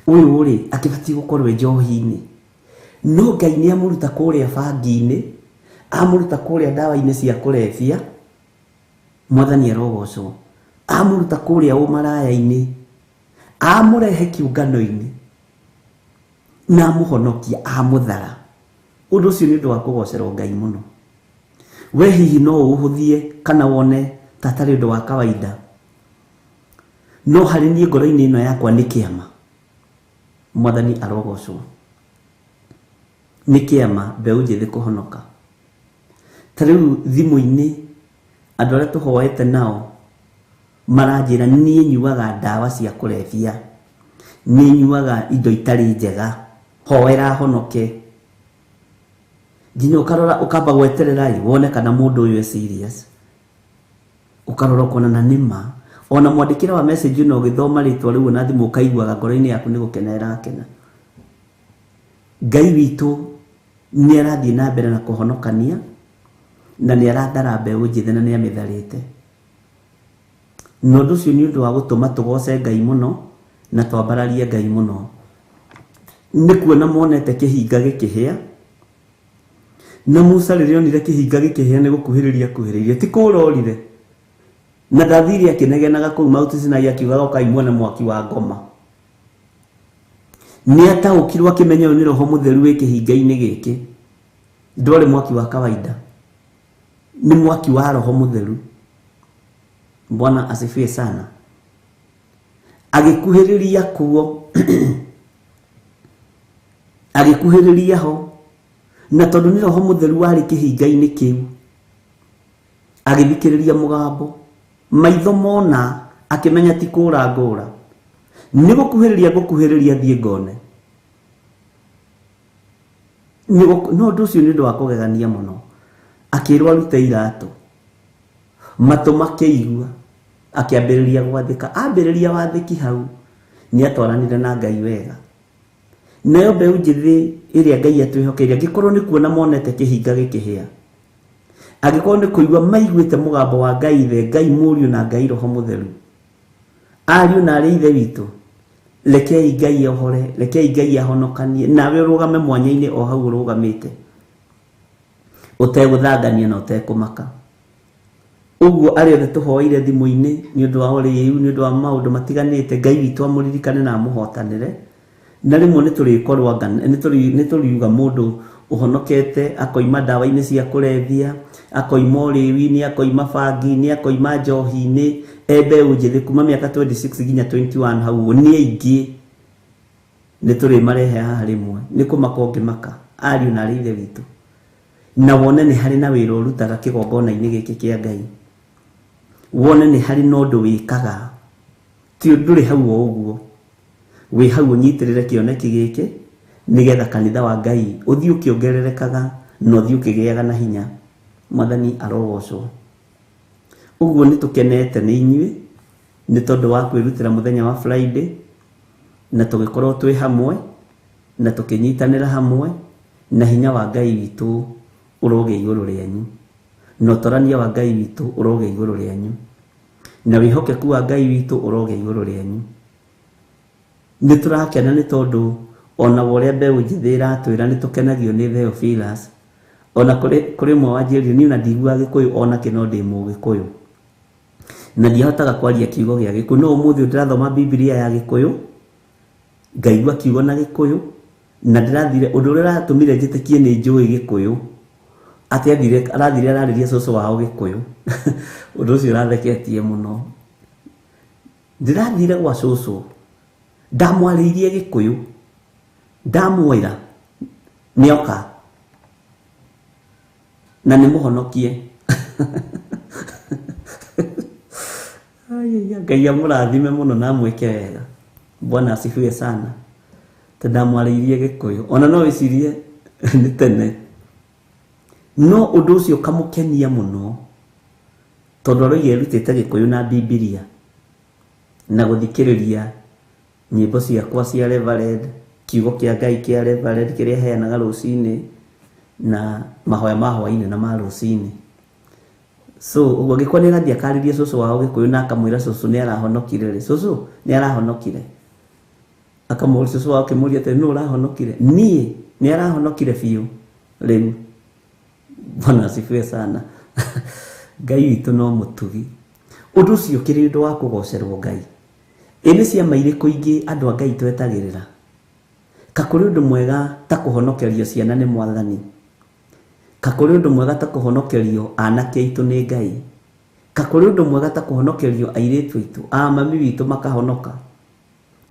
Ũyũ rĩ, akĩbatiĩ gũkorwo njohi-inĩ. No Ngai nĩ amũruta kũrĩa bangi-inĩ, amũruta kũrĩa ndawa-inĩ cia kũrebia. Mwathani arogocwo. Amũruta kũrĩa ũmaraya-inĩ, amũrehe kĩũngano-inĩ, na amũhonokia, amũthara. Ũndũ ũcio nĩ ũndũ wa kũgocerwo Ngai mũno. We hihi no ũhũthie kana wone ta tarĩ ũndũ wa kawaida, no harĩ niĩ ngoro-inĩ ĩno yakwa nĩ kĩama. Mwathani arogocwo. Nĩ kĩama mbeũ njĩthĩ kũhonoka. Ta rĩu thimũ-inĩ andũ arĩa tũhoete nao maranjĩra niĩ nyuaga ndawa cia kũrebia, niĩ nyuaga indo itarĩ njega, hoera honoke. Nginya ũkarora ũkamba gweterera wone kana mũndũ ũyũ serious. Ũkarora ũkona na nĩma. Ona mwandĩkĩra wa message no gĩthoma rĩtwa rĩu na thimũ ũkaiguaga ngoro-inĩ yaku nĩ gũkenera akena. Ngai witũ nĩ arathiĩ na mbere na kũhonokania, na nĩ arathara mbeũ njĩthĩ na nĩ amĩtharĩte. Na ũndũ ũcio nĩ ũndũ wa gũtũma tũgoce Ngai mũno na twambararie Ngai mũno. Nĩ kuona monete kĩhinga gĩkĩhĩa, na Musa rĩrĩa onire kĩhinga gĩkĩhĩa nĩ gũkuhĩrĩria ti kũrorire. Na ndathire akĩnegenaga kũu Mount Sinai akiugaga ũkaimwo nĩ mwaki wa ngoma. Nĩ ataũkirwo akĩmenya ũyũ nĩ Roho Mũtheru wĩ kĩhinga-inĩ gĩkĩ. Ndwarĩ mwaki wa kawaida, ni mwaki wa Roho Mũtheru. Bwana asifiwe sana. Agĩkuhĩrĩria kuo agĩkuhĩrĩria ho, na tondũ nĩ Roho Mũtheru warĩ kĩhinga-inĩ kĩu, agĩthikĩrĩria mũgambo. Maitho mona akĩmenya ti kũra ngũra, nĩ gũkuhĩrĩria thiĩ ngone. No ũndũ ũcio nĩ ũndũ wa kũgegania mũno. Akĩrwo arute iratũ, matũ makĩigua, akĩambĩrĩria gwathĩka. Ambĩrĩria wathĩki hau nĩ atwaranire na Ngai wega. Nayo mbeũ njĩthĩ ĩrĩa Ngai atwĩhokeire, angĩkorwo nĩ kuona monete kĩhinga gĩkĩhĩa, angĩkorwo nĩ kũigua maiguĩte mũgambo wa Ngai Ithe, Ngai Mũriũ na Ngai Roho Mũtheru, ariũ na arĩ ithe witũ, rekei Ngai ohore, rekei Ngai ahonokanie. Nawe ũrũgame mwanya-inĩ o hau ũrũgamĩte, ũtegũthangania na ũtekũmaka. Ũguo arĩ othe tũhoeire thimũ-inĩ nĩ ũndũ wa ũrĩu, nĩ ũndũ wa maũndũ matiganĩte, Ngai witũ amũririkane na amũhotanĩre. Na rĩmwe nĩ tũriuga mũndũ ũhonokete akoima ndawa-inĩ cia kũrebia, akoima ũrĩu-inĩ, akoima bangi-inĩ, akoima njohi-inĩ, mbeũ njĩthĩ kuma mĩaka 26 nginya 21 hau nĩ aingĩ. Nĩ tũrĩ marehe haha rĩmwe, nĩ kũmaka ũngĩmaka ariũ na arĩ ithe witũ, na wone nĩ harĩ na wĩra ũrutaga kĩgongona-inĩ gĩkĩ kĩa Ngai. Wone nĩ harĩ na ũndũ wĩkaga, ti ndũrĩ hau o ũguo, wĩ hau ũnyitĩrĩre kĩoneki gĩkĩ nĩgetha kanitha wa Ngai ũthiĩ ũkĩongererekaga na ũthiĩ ũkĩgĩaga na hinya. Mwathani arogocwo. Uguo nitukenete ni inyuĩ nĩ tondũ wa kwĩrutĩra mũthenya wa Friday na tũgĩkorwo twĩ hamwe na tũkĩnyitanĩra hamwe na hinya wa Ngai witũ ũroge igũrũ rĩanyu na ũtorania wa Ngai witũ ũroge igũrũ rĩanyu na wĩhokeku wa Ngai witũ ũroge igũrũ rĩanyu. Nĩtũrakena nĩ tondũ ona ũrĩa mbeũ njĩthĩ iratwĩra nĩtũkenagio nĩ Theophilus, ona kũrĩ mwe wanjĩrire niĩ na ndiguaga Gĩkũyũ ona kĩno ndĩ Mũgĩkũyũ na ndiahotaga kwaria kiugo gĩa Gĩkũyũ, no ũmũthĩ ndĩrathoma Biblia ya Gĩkũyũ ngaigua kiugo na Gĩkũyũ na ndĩrathire ũndũ ũrĩa ũratũmire njĩtĩkie nĩ njũĩ Gĩkũyũ atĩ arathire ararĩria cũcũ wao Gĩkũyũ ũndũ ũcio ũratheketie mũno. Ndĩrathire gwa cũcũ ndamwarĩirie Gĩkũyũ ndamwĩra nĩoka na nĩmũhonokie. Ngai amũrathime mũno na amwĩke wega. Bwana asifiwe sana. Ndamwarĩirie Gĩkũyũ ona no wĩcirie nĩ tene, no ũndũ ũcio kamũkenia mũno tondũ arauga erutĩte Gĩkũyũ na Biblia na gũthikĩrĩria nyĩmbo ciakwa cia Reverend, kiugo kĩa Ngai kĩa Reverend kĩrĩa heanaga rũcinĩ na mahoya ma hwainĩ na ma rũcinĩ. So ũguo gĩkwa nĩrathiĩ akarĩrie cũcũ wao Gĩkũyũ na akamwĩra cũcũ nĩarahonokire rĩ, cũcũ nĩarahonokire. Akamũria cũcũ wao akĩmũria atĩ nũ ũrahonokire? Niĩ nĩarahonokire biũ rĩu. Bwana asifiwe sana. Ngai witũ no mũtugi. Ũndũ ũcio kĩrĩ ũndũ wa kũgocerwo Ngai. Nĩ ciama irĩkũ ingĩ andũ a Ngai twetagĩrĩra? Kakũrĩ ũndũ mwega ta kũhonokerio ciana nĩ Mwathani. Kakũrĩ ũndũ mwega ta kũhonokerio anake aitũ nĩ Ngai. Kakũrĩ ũndũ mwega ta kũhonokerio airĩtu aitũ, mami witũ makahonoka,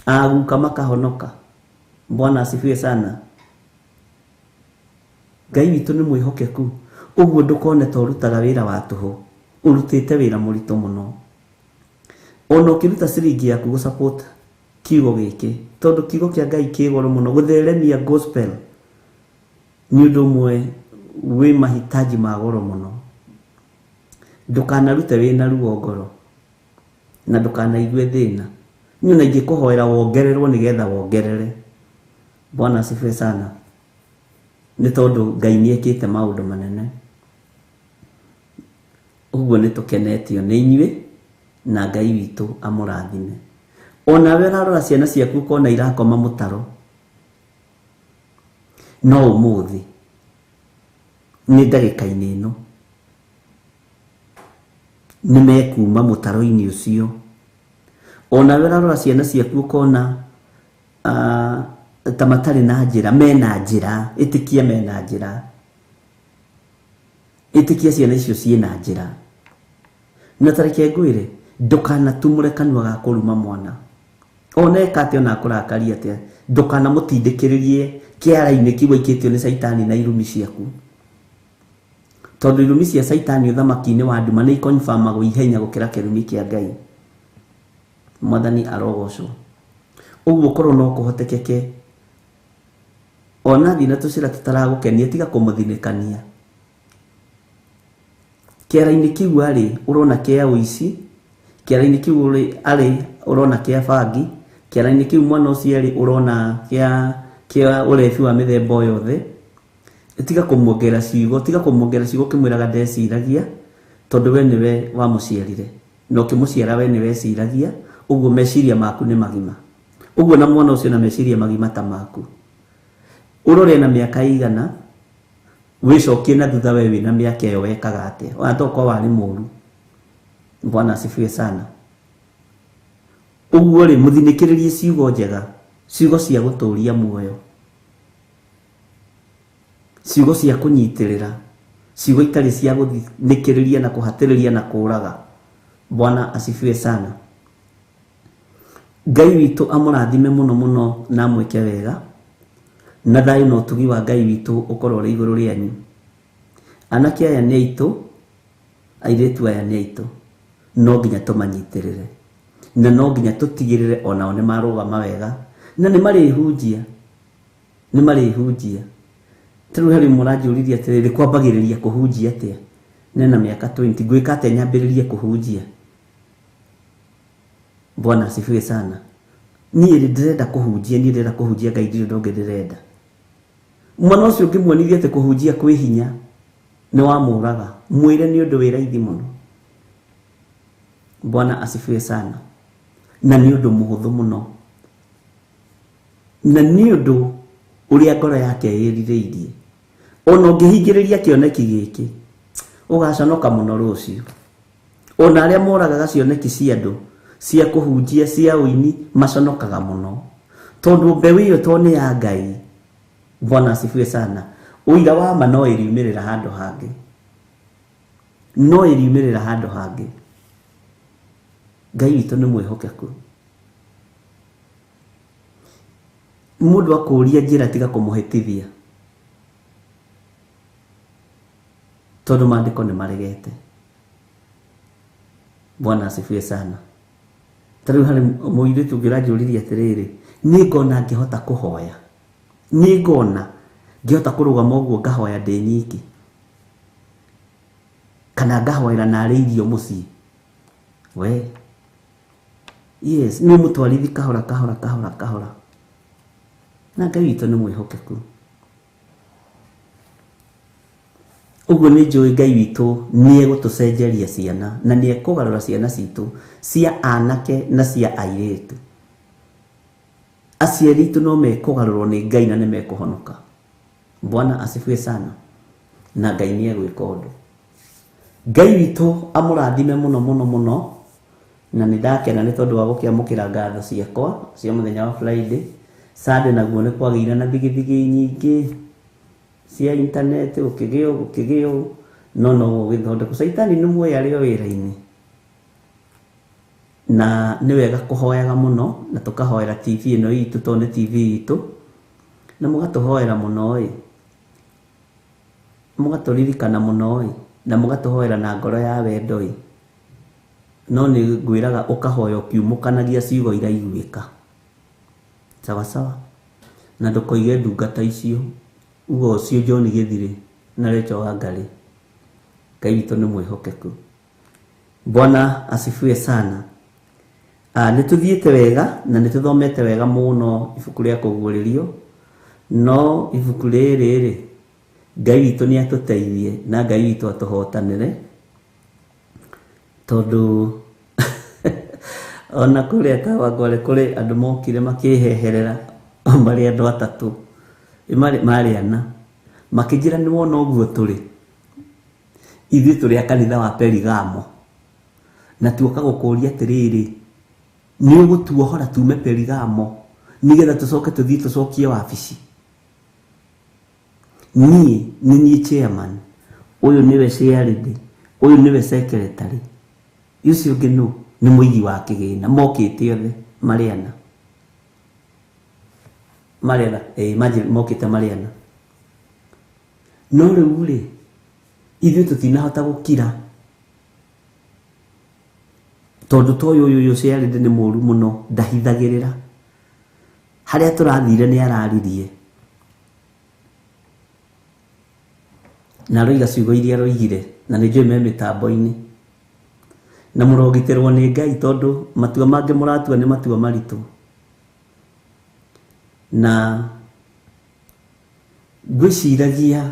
guka makahonoka. Bwana asifiwe sana. Ngai witũ nĩ mwĩhokeku. Ũguo ndũkone ta ũrutaga wĩra wa tũhũ, ũrutĩte wĩra mũritũ mũno. Ona ũkĩruta ciringi yaku gũsupport kiugo gĩkĩ, tondũ kiugo kĩa Ngai kĩ goro mũno, gũtheremia gospel nĩ ũndũ ũmwe wĩ mahitaji ma goro mũno. Ndũkanarute wĩna ruo ngoro na ndũkanaigue thĩna. Niĩ ona ingĩkũhoera wongererwo nĩgetha wongerere. Bwana asifiwe sana. Nĩ tondũ Ngai nĩekĩte maũndũ manene. Ũguo nĩtũkenetio nĩ inyuĩ na Ngai witũ amũrathime. Ona we ũrarora ciana ciaku ũkona irakoma mũtaro, no ũmũthĩ nĩ ndagĩka-inĩ ĩno nĩmekuma mũtaro-inĩ ũcio. Ona we ũrarora ciana ciaku ũkona ta matarĩ na njĩra, mena njĩra. Ĩtĩkia mena njĩra, ĩtĩkia ciana icio ciĩna njĩra. Na tareke ngwĩre ndũkanatumũre kanua ga kũruma mwana. Ona eka atĩ ona akũrakaria atĩa, ndũkanamũtindĩkĩrĩrie kĩara-inĩ kiu aikĩtio nĩ Saitani na irumi ciaku, tondũ irumi cia Saitani ũthamaki-inĩ wa nduma nĩ ikonfirmagwo ihenya gũkĩra kĩrumi kĩa Ngai. Mwathani arogocwo. Ũguo korwo no kũhotekeke ona thina tũcĩra tũtaragũkenia tiga kũmũthinĩkania. Kĩara-inĩ kiu arĩ ũrona kĩa ũici, kĩara-inĩ kiu arĩ ũrona kĩa bangi, kĩara-inĩ kiu mwana ũcio arĩ ũrona kĩa ũrebi wa mĩthemba yothe. Tiga kũmuongerera ciugo, tiga kũmuongerera ciugo kĩmwĩraga ndeciragia, tondũ we nĩwe wamũciarire na ũkĩmũciara we nĩwe ciragia. Ũguo meciria maku nĩ magima. Ũguo na mwana ũcio na meciria magima ta maku. Ũrore na mĩaka igana wĩcokie na thutha we wĩna mĩaka ĩyo wekaga atĩa? Watoka warĩ mũru. Bwana asifiwe sana. Ũguo rĩ mũthinĩkĩrĩrie ciugo njega, ciugo cia gũtũria muoyo, ciugo cia kũnyitĩrĩra, ciugo itarĩ cia gũthinĩkĩrĩria na kũhatĩrĩria na kũraga. Bwana asifiwe sana. Ngai witũ amũrathime mũno mũno na amwĩke wega, na thayũ na ũtugi wa Ngai witũ ũkorwo ũrĩ igũrũ rĩanyu. Anake aya nĩ aitũ, airĩtu aya nĩ aitũ, no nginya tũmanyitĩrĩre na no nginya tũtigĩrĩre onao nĩ marũgama wega na nĩ marĩhunjia, nĩ marĩhunjia. Tarĩu harĩ mũranjũririe atĩrĩrĩ kwambagĩrĩria kũhunjia atĩa? nena miaka 20 gwika ate nyambiririe kuhunjia. Bwana asifiwe sana. Niĩ ndirenda kuhunjia, niĩ ndirenda kuhunjia Ngai ndirĩ ndonge ndirenda. Mwana ũcio ngĩmuonithia ati kuhunjia kwĩ hinya nĩ wamũraga, mwĩre nĩ ũndũ wĩ raithi mũno. Bwana asifiwe sana. Na nĩ ũndũ mũhũthũ mũno, na nĩ ũndũ ũrĩa ngoro yake yĩrirĩirie. Ona ũngĩhingĩrĩria kĩoneki gĩkĩ ũgaconoka mũno rũciũ. Ona arĩa moragaga cioneki cia andũ cia kuhunjia cia ũini maconokaga mũno, tondũ mbeũ ĩyo to nĩ ya Ngai. Bwana asifiwe sana. Ũira wa ma no ĩriumĩrĩra handũ hangĩ, no ĩriumĩrĩra handũ hangĩ. Ngai witũ nĩ mwĩhokeku. Mũndũ akũria njĩra tiga kũmũhĩtithia, tondũ maandĩko nĩ maregete. Bwana asifiwe sana. Tarĩu harĩ mũirĩtu ũngĩranjũririe atĩrĩrĩ, nĩ ngona ngĩhota kũhoya, nĩ ngona ngĩhota kũrũgama ũguo ngahoya ndĩ nyiki, kana ngahoera narĩ irio mũciĩ. We, yes, nĩ mũtwarithi kahora kahora kahora kahora. Na Ngai witũ nĩ mwĩhokeku. Ũguo nĩ njũĩ Ngai witũ nĩ egũtũcenjeria ciana, na nĩ ekũgarũra ciana citũ cia anake na cia airĩtu. Aciari itũ no mekũgarũrwo nĩ Ngai na nĩ mekũhonoka. Bwana asifiwe sana. Na Ngai nĩ egwĩka ũndũ. Ngai witũ amũrathime mũno mũno mũno, na nĩ ndakena nĩ tondũ wa gũkĩamũkĩra ngatho ciakwa cia mũthenya wa Friday. Sunday naguo nĩ kwagĩire na thigithigi nyingĩ cia internet, gũkĩgĩo no gĩthondeko. Saitani nĩ muoya arĩ o wĩra-inĩ, na nĩ wega kũhoyaga mũno, na tũkahoera TV ĩno itũ tondũ nĩ TV itũ, na mũgatũhoera mũno mũgatũririkana mũno na mũgatũhoera na ngoro ya wendo no nĩ ngwĩraga ũkahoya ũkiumũkanagia ciugo iraiguĩka. Sawa sawa. Na ndũkoige ndungata icio ugo ũcio John Gĩthirĩ na Rachel Wangarĩ. Ngai witũ nĩ mwĩhokeku. Bwana asifiwe sana. Nĩ tũthiĩte wega na nĩ tũthomete wega mũno ibuku rĩa kũguũrĩrio, no ibuku rĩrĩ Ngai witũ nĩ atũteithie na Ngai witũ atũhotanĩre, tondũ ona kũrĩa Kawangware kũrĩ andũ mokire makĩheherera marĩ andũ atatũ, marĩ ana, makĩnjĩra nĩ wona ũguo tũrĩ ithuĩ tũrĩ a kanitha wa Perigamo, na tuoka gũkũria atĩrĩrĩ, nĩ ũgũtuohora tume Perigamo nĩgetha tũcoke tũthiĩ tũcokie wabici. Niĩ chairman, ũyũ nĩwe chairlady, ũyũ nĩwe secretary, ũcio ũngĩ nĩ mũigi wa kĩgĩna. Mokĩte othe marĩ ana, mokĩte marĩ ana. No rĩu rĩ, ithuĩ tũtinahota gũkira, tondũ toyo ũyũ chairlady nĩ mũru mũno, ndahithagĩrĩra. Harĩa tũrathire nĩ araririe, na roiga ciugo iria roigire, na nĩ njũĩ me mĩtambo-inĩ, na mũrogitĩrwo nĩ Ngai, tondũ matua mangĩ mũratua nĩ matua maritũ. Na ngwĩciragia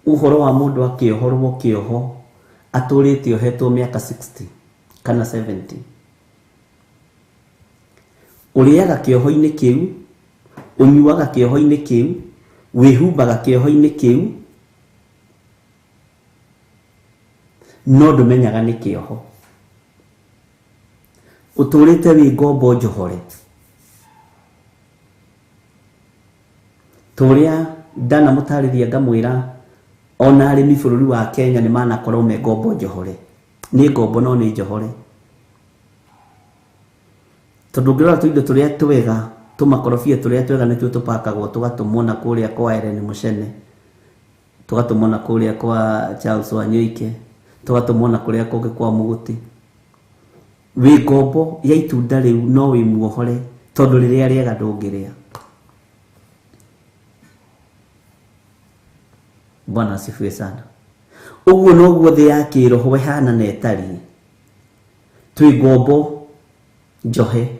ũhoro wa mũndũ akĩohorwo kĩoho atũrĩte ohetwo mĩaka 60 kana 70, ũrĩaga kĩoho-inĩ kĩu, ũnyuaga kĩoho-inĩ kĩu, wĩhumbaga kĩoho-inĩ kĩu, no ndũmenyaga nĩ kĩoho. Ũtũrĩte wĩ ngombo njohore, tũrĩa ndanamũtarĩria ngamwĩra ona arĩmi bũrũri wa Kenya nĩ manakorwo me ngombo njohore. Nĩ ngombo no nĩ njohore, tondũ ngĩrora tũindo tũrĩa twega, tũmakorobia tũrĩa twega nĩtuo tũpakagwo tũgatũmwo na kũrĩa kwa Ellen Muchene, tũgatũmwo na kũrĩa kwa Charles Wanyoike, tũgatũmwo na kũrĩa kũngĩ kwa Mũgũti. Wĩ ngombo ya itunda rĩu no wĩ muohore, tondũ rĩrĩa rĩega ndũngĩrĩa. Bwana asifiwe sana. Uguo noguo thĩ ya kĩroho ĩhana na ĩtariĩ. Twĩ ngombo njohe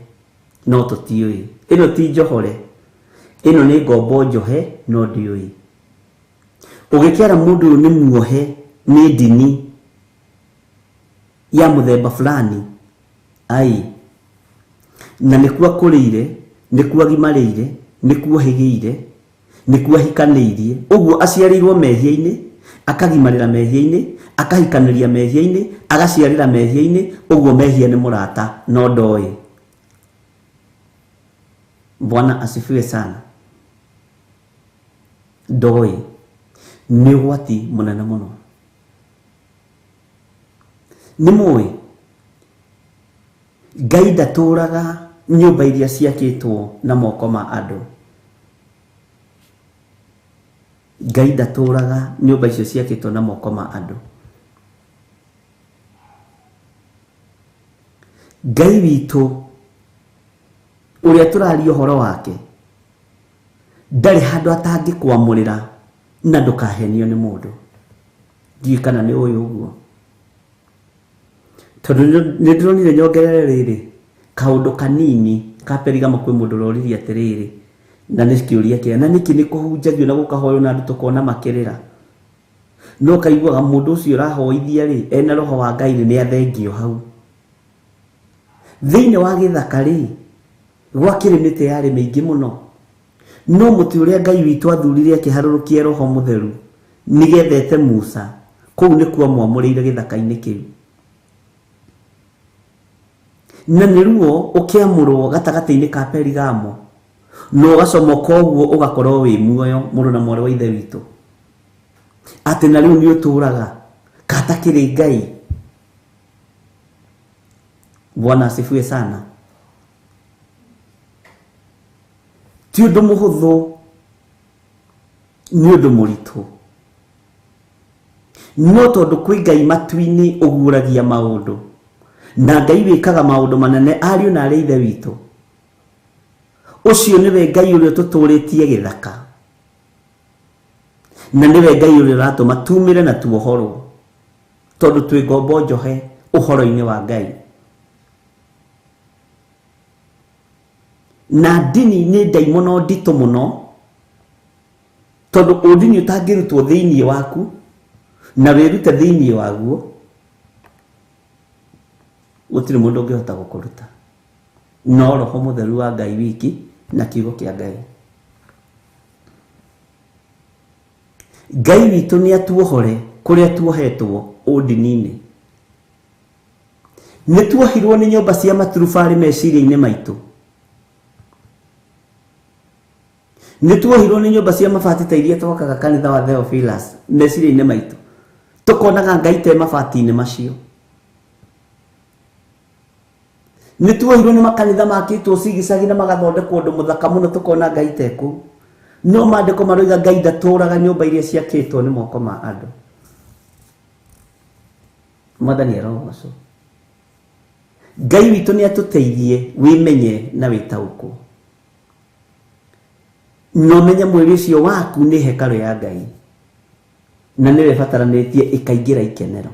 no tũtiũĩ. Ĩno ti njohore, ĩno nĩ ngombo njohe no ndiũĩ. Ũgĩkĩra mũndũ ũyũ nĩ muohe nĩ ndini ya mũthemba fulani, ai na nĩkuo akũrĩire, nĩkuo agimarĩire, nĩkuo ahĩgĩire, nĩkuo ahikanĩirie. Ũguo aciarĩirwo mehia-inĩ, akagimarĩra mehia-inĩ, akahikanĩria mehia-inĩ, agaciarĩra mehia-inĩ. Ũguo mehia nĩ mũrata no ndoĩ. Bwana asifiwe sana. Ndoĩ nĩ ũgwati mũnene mũno. Nĩ mũĩ Ngai ndatũraga nyũmba iria ciakĩtwo na moko ma andũ. Ngai ndatũraga nyũmba icio ciakĩtwo na moko ma andũ. Ngai witũ ũrĩa tũraria ũhoro wake ndarĩ handũ atangĩkwamũrĩra na ndũkahenio nĩ mũndũ. Ndiũĩ kana nĩ ũyũ ũguo. Tondũ nĩ ndĩronire nyongerere rĩrĩ kaũndũ kanini ka Perigamo kwĩ mũndũ ũroririe atĩrĩrĩ, na nĩ kĩũria kĩega, na nĩkĩ nĩ kũhunjagio na gũkahoywo na andũ tũkona makĩrĩra. No kaiguaga mũndũ ũcio ũrahoithia rĩ ena roho wa Ngai nĩ athengio hau. Thĩinĩ wa gĩthaka rĩ gwakĩrĩ mĩtĩ yarĩ mĩingĩ mũno, no mũtĩ ũrĩa Ngai witũ athurire akĩharũrũkia Roho Mũtheru nĩgethete Musa, kũu nĩkuo mwamũrĩire gĩthaka-inĩ kĩu. Na nĩruo ũkĩamũrwo gatagatĩ-inĩ ka Perigamo na ũgacomoka ũguo ũgakorwo wĩ muoyo, mũrũ na mwarĩ wa ithe witũ, atĩ na rĩu nĩ ũtũraga katakĩrĩ Ngai. Bwana asifiwe sana. Ti ũndũ mũhũthũ, nĩ ũndũ mũritũ, no tondũ kwĩ Ngai matu-inĩ ũguũragia maũndũ, na Ngai wĩkaga maũndũ manene ariũ na arĩ ithe witũ. Ũcio nĩwe Ngai ũrĩa tũtũrĩtie gĩthaka, na nĩwe Ngai ũrĩa ũratũma tumĩre na tuohorwo, tondũ twĩ ngombo njohe ũhoro-inĩ wa Ngai. Na ndini nĩ ndaimono nditũ mũno, tondũ ũndini ũtangĩrutwo thĩinĩ waku na wĩrute thĩinĩ waguo, gũtirĩ mũndũ ũngĩhota gũkũruta, no Roho Mũtheru wa Ngai wiki na kiugo kĩa Ngai. Ngai witũ nĩ atuohore kũrĩa tuohetwo ũndini-inĩ. Nĩ tuohirwo nĩ nyũmba cia maturubarĩ meciria-inĩ maitũ. Nĩ tuohirwo nĩ nyũmba cia mabati ta iria twakaga kanitha wa Theophilus meciria-inĩ maitũ, tũkonaga Ngai te mabati-inĩ macio. Nĩ tuohirwo nĩ makanitha makĩtwo cigicagi na magathondekwo ũndũ mũthaka mũno, tũkona Ngai te kũu. No maandĩko maroiga Ngai ndatũraga nyũmba iria ciakĩtwo nĩ moko ma andũ. Mwathani arogocwo. Ngai witũ nĩ atũteithie wĩmenye na wĩtaũkwo, no menye mwĩrĩ ũcio waku nĩ hekarũ ya Ngai, na nĩwe bataranĩtie ĩkaingĩra ikenero.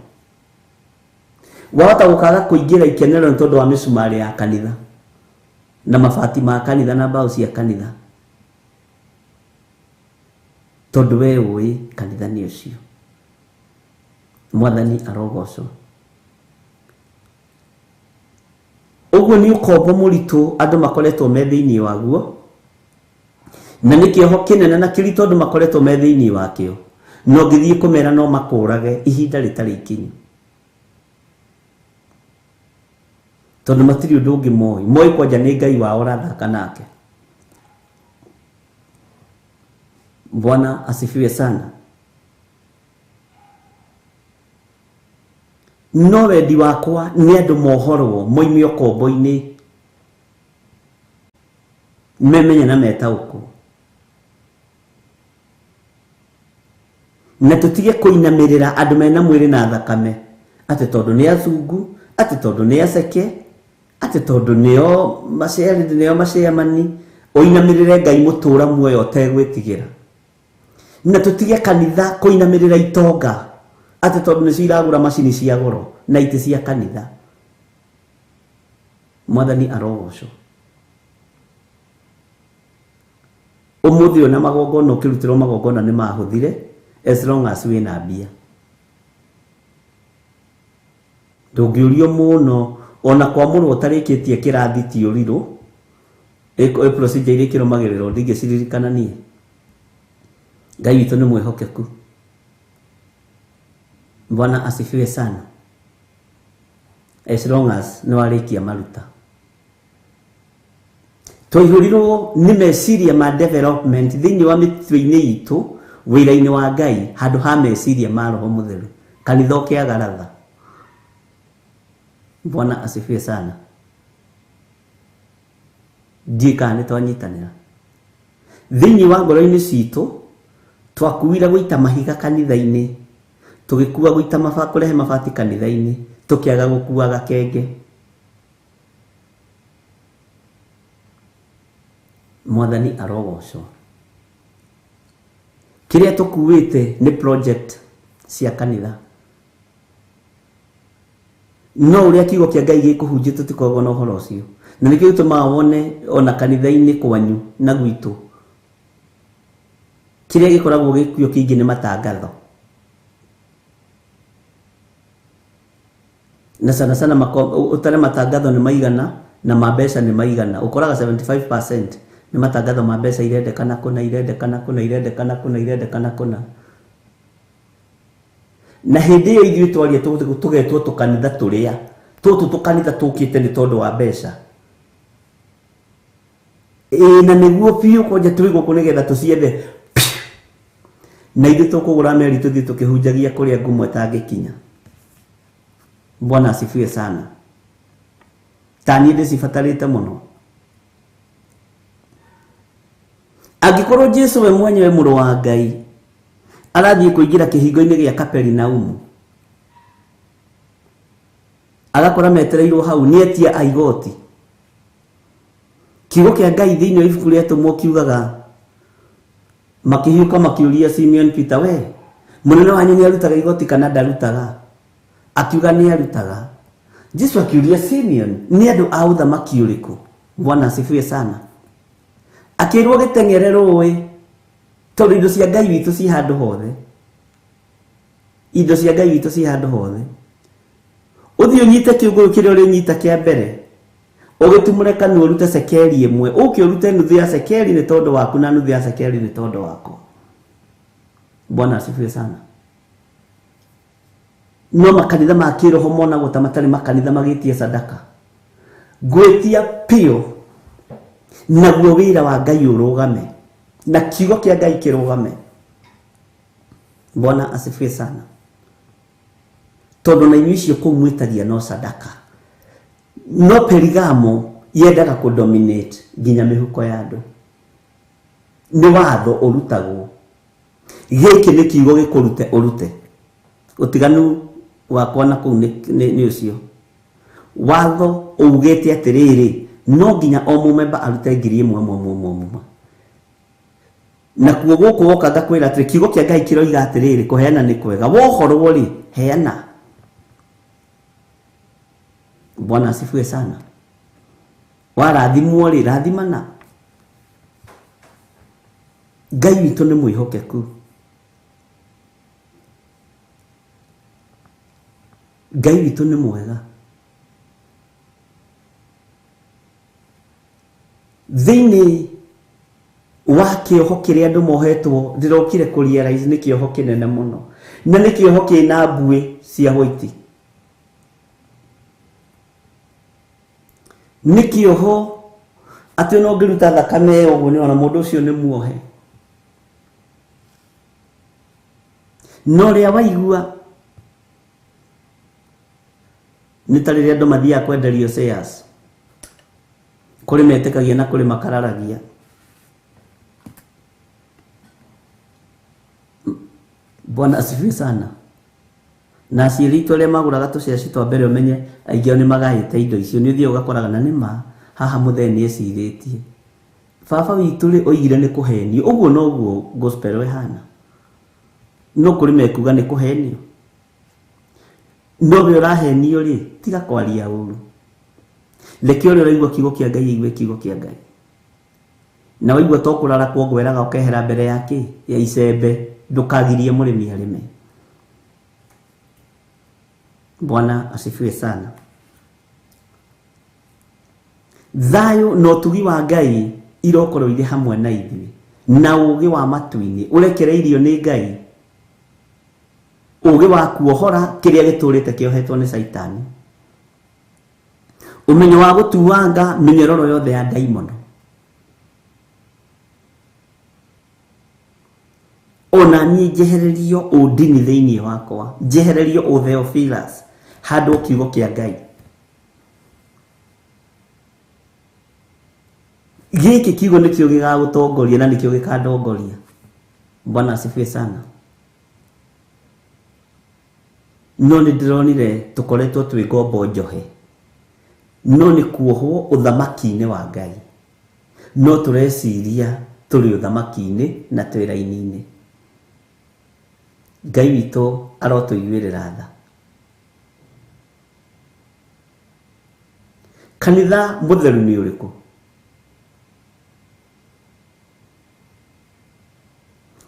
Wahota gũkaga kũingĩra ikenero nĩ tondũ wa mĩcumarĩ ya kanitha na mabati ma kanitha na mbaũ cia kanitha, tondũ we ũĩ kanitha nĩ ũcio. Mwathani arogocwo. Ũguo nĩ ũkombo mũritũ andũ makoretwo me thĩinĩ waguo, na nĩ kĩoho kĩnene na kĩritũ andũ makoretwo me thĩinĩ wakĩo, no ngĩthiĩ kũmera no makũrage ihinda rĩtarĩ ikinyu, tondũ matirĩ ũndũ ũngĩ moĩ kwanja nĩ Ngai wao ũrathaka nake. Bwana asifiwe sana. No wendi wakwa nĩ andũ mohorwo moime ũkombo-inĩ, memenye na metaũkwo, na tũtige kũinamĩrĩra andũ mena mwĩrĩ na thakame, atĩ tondũ nĩ athungu, atĩ tondũ nĩ aceke, atĩ tondũ nĩo maceamani, ũinamĩrĩre Ngai mũtũra muoyo ũtegwĩtigĩra. na tutige kanitha kuinamirira itonga ati tondu ni ciragura macini cia goro na ite cia kanitha. Mwathani arogocwo. Umuthi ona magongona ukirutirwo magongona ni mahuthire as long as wina mbia. Ndungiurio muno ona kwa muno utarikitie kirathi ti uriru procedure ile kiromagiriro ndingiciririkana nie. Ngai witu ni mwihokeku. Bwana asifiwe sana. As long as no arikia maruta. Twaihũrirwo nĩ meciria ma development thĩinĩ wa mĩtwe-inĩ itũ wĩra-inĩ wa Ngai handũ ha meciria ma Roho Mũtheru. Kanitha ũkĩagaratha. Bwana asifiwe sana. Ndika nĩ twanyitanĩra. Thĩinĩ wa ngoro-inĩ citũ twakuire gũita mahiga kanitha-inĩ, tũgĩkua gũita kũrehe mabati kanitha-inĩ, tũkĩaga gũkua gakenge. Mwathani arogocwo. Kiria tukuite ni project cia kanitha. No uria kiugo kia Ngai gikuhunjia tutikogo na uhoro ucio. Na nikio tumaga wone ona kanitha-ini kwanyu na gwitu. Kiria gikoragwo gikuo kingi ni matangatho. Na sana utare matangatho ni maigana na mabesa ni maigana. Ukoraga 75% ni matangatho mabesa irendekana kuna. Na hindi iyo ithuĩ twaria tugetwo tukanitha turia tukanitha tukite ni tondu wa mbeca. Na niguo piu koja tuigo kunigetha tuciethe na ithuĩ tukugura meri tuthii tukihunjagia kuria ngumo tangikinya. Bwana asifiwe sana. Tani ndicibatarite muno. Angikorwo Jesu we mwenyewe mũrũ wa Ngai arathie kuingira kihingo-ini gia Kaperinaumu, agakora metereirwo hau nietia aigoti. Kiugo kia Ngai thiini wa ibuku ria tumwo kiugaga makihiuka makiuria Simeon Peter, we munene wanyu ni arutaga igoti kana ndarutaga? Akiuga ni arutaga. Jesu akiuria Simeon, ni andu a uthamaki uriku? Bwana asifiwe sana. Akirwo gitengerero we tondu indo cia Ngai witu ci handu hothe. Indo cia Ngai witu ci handu hothe. Uthio nyite kiugo kiria uri nyita kia mbere. Ugitumure kanu urute sekeli imwe. Uki urute nuthu ya sekeli ni tondu waku na nuthu ya sekeli ni tondu wako. Bwana asifiwe sana. No makanitha ma kiroho mona guta matari makanitha magitie sadaka. Gwetia pio naguo wira wa Ngai urugame na kiugo kia Ngai kirugame. Bwana asifiwe sana. Tondu na inyucio kumwitagia no sadaka. No Perigamo yendaga kudominate nginya mihuko ya andu. Ni watho urutagwo. Giki ni kiugo gikurute urute. Utiganu wakwa na kuu ni ucio. Watho ugete atiriri no nginya o mumemba arute ngiri imwe. Na kuo guku woka ngakwira atiri kiugo kia Ngai kiroiga atiriri kuheana ni kwega. Wohorwo ri heana. Bwana asifiwe sana. Warathimwo ri rathimana. Ngai witu ni mwihokeku. Ngai witu ni mwega. Thiini wa kioho kiria andu mohetwo ndirokire kurealize ni kioho kinene muno na ni kioho kina mbui cia white. Ni kioho ati no ngiruta thakame uguo ni ona mundu ucio ni muohe. No ria waigua ni tariria andu mathia kwenderio shares kuri metekagia na kuri makararagia. Bwana asifiwe sana. Na ciritwa ria maguraga tuciaci twa mbere umenye aingĩ ni magahite indo icio ni thio gakoraga na nima haha mutheni eciritie baba witu ri oigire ni kuhenio uguo no guo gospel we hana. no kuri mekuga ni kuhenio no we urahenio ri tiga kwaria uru leke uri uraigua kiugo kia Ngai igwe kiugo kia Ngai na waigua to kurara kuongweraga ukehera mbere yake ya icembe ndukagirie murimi arime. Bwana asifiwe sana. Thayo no tugi wa Ngai irokoro ire hamwe na ithuĩ na ugi wa matu-ini urekereirio ni Ngai ugi wa kuohora kiria giturite kiohetwo ni Saitani umenyo wa gutuanga minyororo yothe ya daimono ona ni jehererio udini thiini wakwa jehererio o Theophilus hado kiugo kia Ngai giki kiugo nikio gigagutongoria na nikio gikandongoria. Bwana asifiwe sana. No ni ndironire tukoretwo twi ngombo njohe no ni kuohwo uthamaki-ini wa Ngai no tureciria turi uthamaki-ini na twira-ini. Ngai witũ arotuiguĩrĩra tha. Kanitha mutheru ni ũrĩkũ?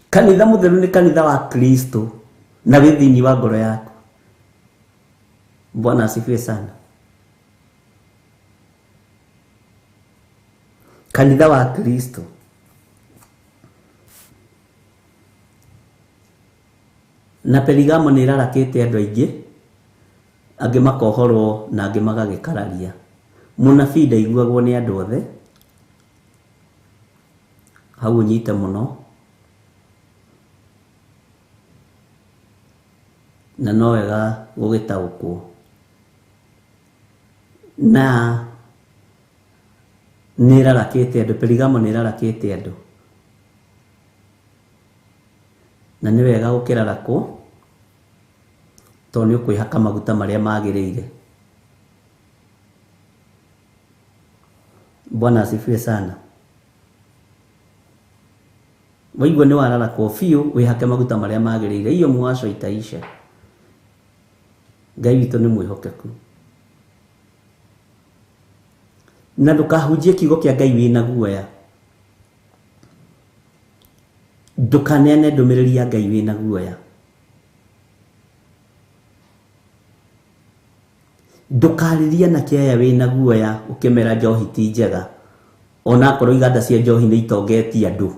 Kanitha mutheru ni kanitha wa Kristo na wĩ thĩinĩ wa ngoro yaku. Bwana asifiwe sana. Kanitha wa Kristo na Perigamo ni irarakite andu aingi angi makohorwo na angi magagikararia. Munabii ndaiguagwo ni andu othe hau nyite muno na no wega gugitaukwo na ni irarakite andu. Perigamo ni irarakite andu na ni wega gukirarakwo to ni ukwihaka maguta maria magiriire. Bwana asifiwe sana. Waigua ni wararakwo fiu wihake maguta maria magiriire iyo mwaco itaisha. Ngai witũ ni mwihokeku na ndukahunjie kiugo kia Ngai wina guoya. Ndukanene ndumiriri ya Ngai wina guoya. Ndukariria na kiaya wina guoya ukimera njohi ti njega ona korwo iganda cia njohi ni itongetie andu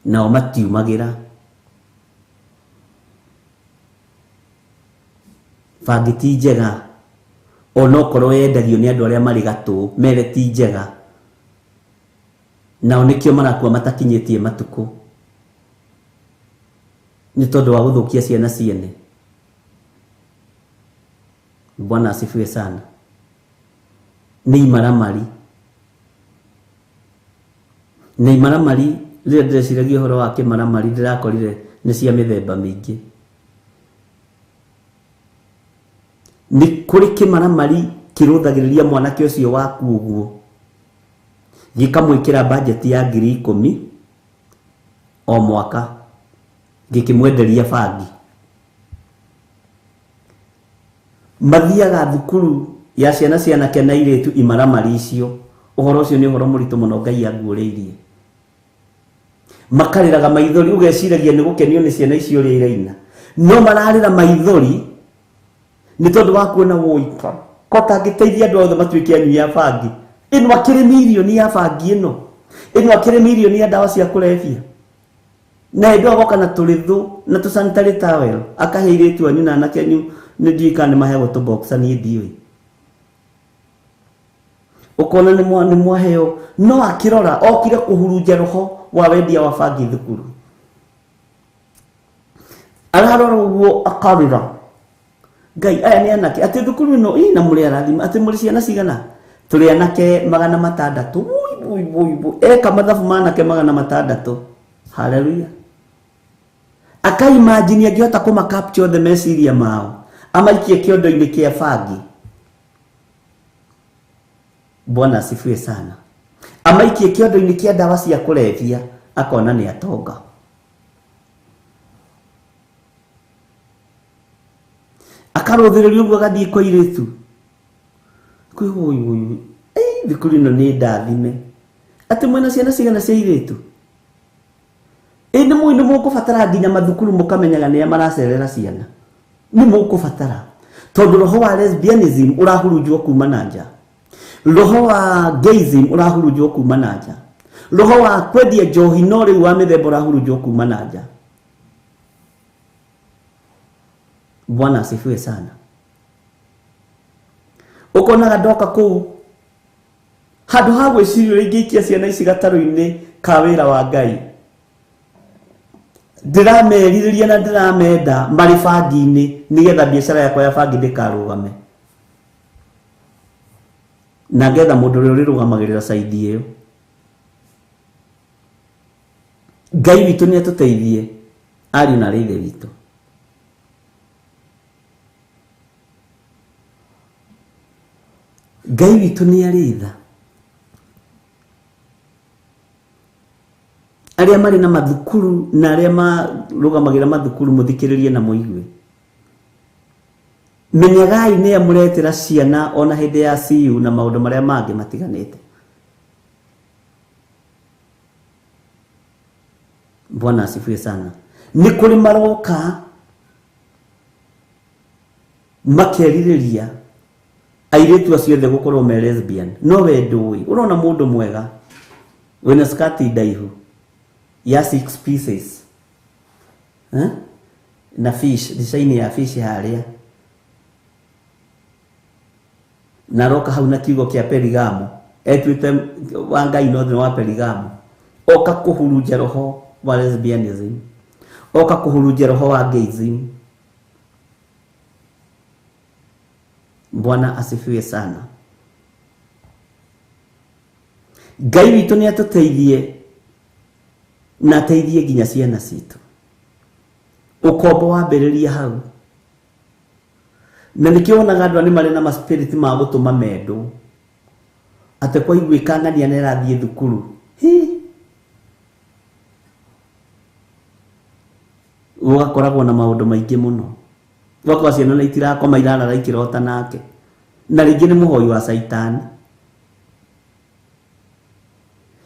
nao matiumagira. Bangi ti njega ona korwo yendagio ni andu aria mari gatũ mere ti njega nao nikio marakua matakinyitie matuku ni tondu wa guthukia ciana ciene. Bwana asifiwe sana. Ni imaramari rĩrĩa ndĩreciragia ũhoro wa kĩmaramari ndĩrakorire nĩ cia mĩthemba mĩingĩ. Nĩ kũrĩ kĩmaramari kĩrũthagĩrĩria mwanake ũcio waku ũguo gĩkamwĩkĩra bajeti ya 10,000 o mwaka gĩkĩmwenderia bangi. Mathiaga thukuru ya ciana cianake na airĩtu imaramari icio. Ũhoro ũcio nĩ ũhoro mũritũ mũno Ngai aguũrĩirie. Makarĩraga maithori ũgeciragia nĩ gũkenio nĩ ciana icio ũrĩa iraina no mararĩra maithori nĩ tondũ wa kuona woika kota ngĩteithia andũ othe matuĩke anyui ya bangi. Ĩno akĩrĩ mirioni ya bangi ĩno, ĩno akĩrĩ mirioni ya ndawa cia kũrebia na ĩndũ agoka na tũrĩthũ na tũsanitary towel akaheirĩtu anyu na anake anyu nĩ ndiũĩ nĩ maheo tũboxa niĩ ndiũĩ. Ukona ni mwaheo no akirora okire kuhurunja roho wa wendia wa bangi thukuru. Ararora uguo akarira Ngai aya ni anake ati thukuru no ina muri arathima ati muri ciana cigana turi anake 600 eka mathabu manake 600. Haleluya. Akaimagine agiota kuma capture the meciria mao amaikie kiondo-ini kia bangi. Bwana asifiwe sana. Amaikie kiondo-ini kia ndawa cia kulevya akona ni atonga. akarothereri uguo gathie kwa iritu kwi huyu thukuru ino ni ndathime ati mwena ciana cigana cia iritu ni mwini mukubatara nginya mathukuru mukamenyaga ni maracerera ciana ni mukubatara tondu roho wa lesbianism urahurunjwo kuma na nja roho wa gayism urahurunjwo kuma na nja roho wa kwendia njohi no riu wa mithemba urahurunjwo kuma na nja. Bwana asifiwe sana. Ukonaga ndoka kuu handu ha gwiciria ringiikia ciana ici gataru-ini ka wira wa Ngai ndirameririria na ndiramenda mari bangi-ini nigetha biacara yakwa ya bangi ndikarugame na ngetha mundu uria urirugamagira saidi iyo. Ngai witu ni atuteithie ari na reithe witu. Ngai witu ni aritha aria mari na mathukuru na aria marugamagira mathukuru muthikiririe na muigue menyagai ni amuretera ciana ona hindi ya CU na maundu maria mangi matiganite. Bwana asifiwe sana. Ni kuri maroka makeririria airetu aciothe gukorwo me lesbian no we ndui urona mundu mwega wena skati ndaihu ya 6 pieces na fish design ya fish haria na roka hau na kiugo kia Perigamo etwite wa Ngai no wa Perigamo oka kuhurunja roho wa lesbianism oka kuhurunja roho wa gayism. Bwana asifiwe sana. Ngai witu ni atuteithie na teithie nginya ciana citu ukombo wambiriria hau na nikionaga andu ani mari na ma spirit ma gutuma mendu ate kwa igwikangania ne rathie thukuru ugakoragwo na maundu maingi muno wakwa ciana na itirakoma irarara ikirota nake na ringi ni muhoi wa saitani.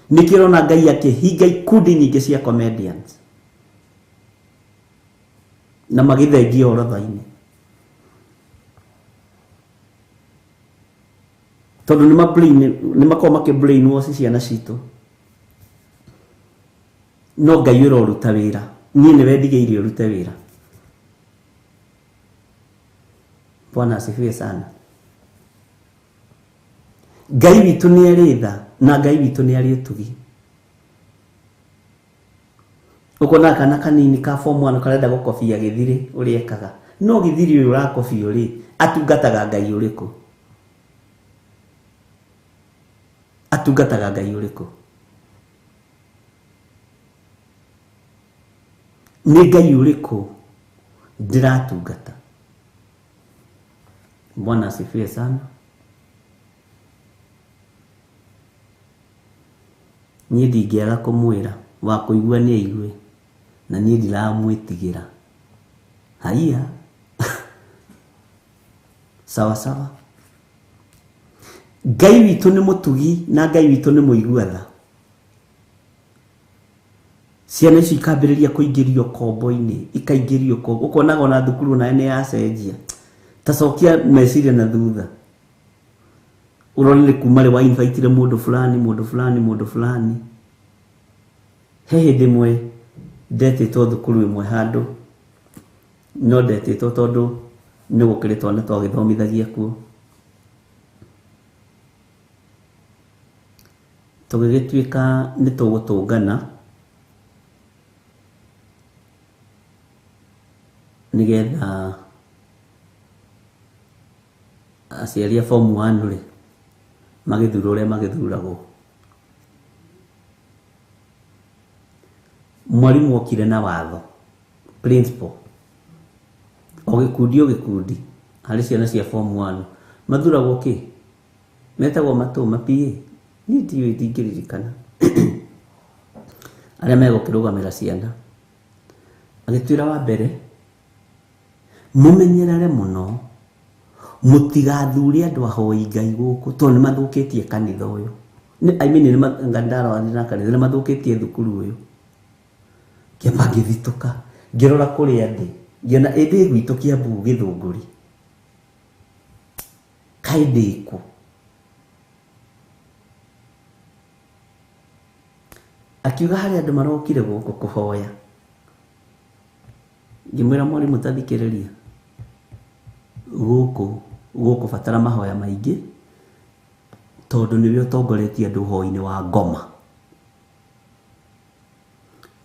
Nikirona Ngai akihinga ikundi nyingi cia comedians na magithengia orotha-ini tondu ni makoma ke brain wash ciana citu no Ngai uroruta wira nie ni wendigeire urute wira. Bwana asifiwe sana. Ngai witu ni aritha na Ngai witu ni ari utugi. Ukona kana kanini ka form 1 karenda gukofia githiri uri ekaga no githiri uyu urakofia uri atungataga Ngai uriku atungataga Ngai uriku ni Ngai uriku ndiratungata. Bwana asifiwe sana. Niĩ ndingĩaga kũmwĩra wa kũigua nĩ aigue na niĩ ndiramwĩtigĩra haiya sawa sawa. Ngai witũ nĩ mũtugi na Ngai witũ nĩ mũiguatha. Ciana ici ikambĩrĩria kũingĩrio kombo-inĩ ikaingĩrio kombo ũkonaga ona thukuru nayo nĩ yacenjia tacokia meciria na thutha urone kuma wa invite mundu fulani he hindi mwe ndetitwo thukuru imwe handu no ndetitwo tondu ni gukiritwo na twagithomithagia kuo tugigituika ni tugutungana nigetha aciaria form 1 ri magithura uria magithuragwo. Mwarimu okire na watho principal o gikundi hari ciana cia form 1 mathuragwo ki metagwo matuma PA ni ndiyo ndingĩririkana aria megũkĩrũgamĩra ciana agĩtwĩra wa mbere mumenyerere muno mutigathure andu ahoi Ngai guku to ni mathukitie kanitha uyu ni ni ngandara na kanitha ni mathukitie thukuru uyu kiamba ngithituka ngirora kuri andi ngiona indi gwitu Kiambu Githunguri kaidiku akiuga hari andu marokire guku kuhoya ngimwira mwarimu tathikiriria guku fatara mahoya maingi tondu niwe utongoretie andu hoi-ini wa ngoma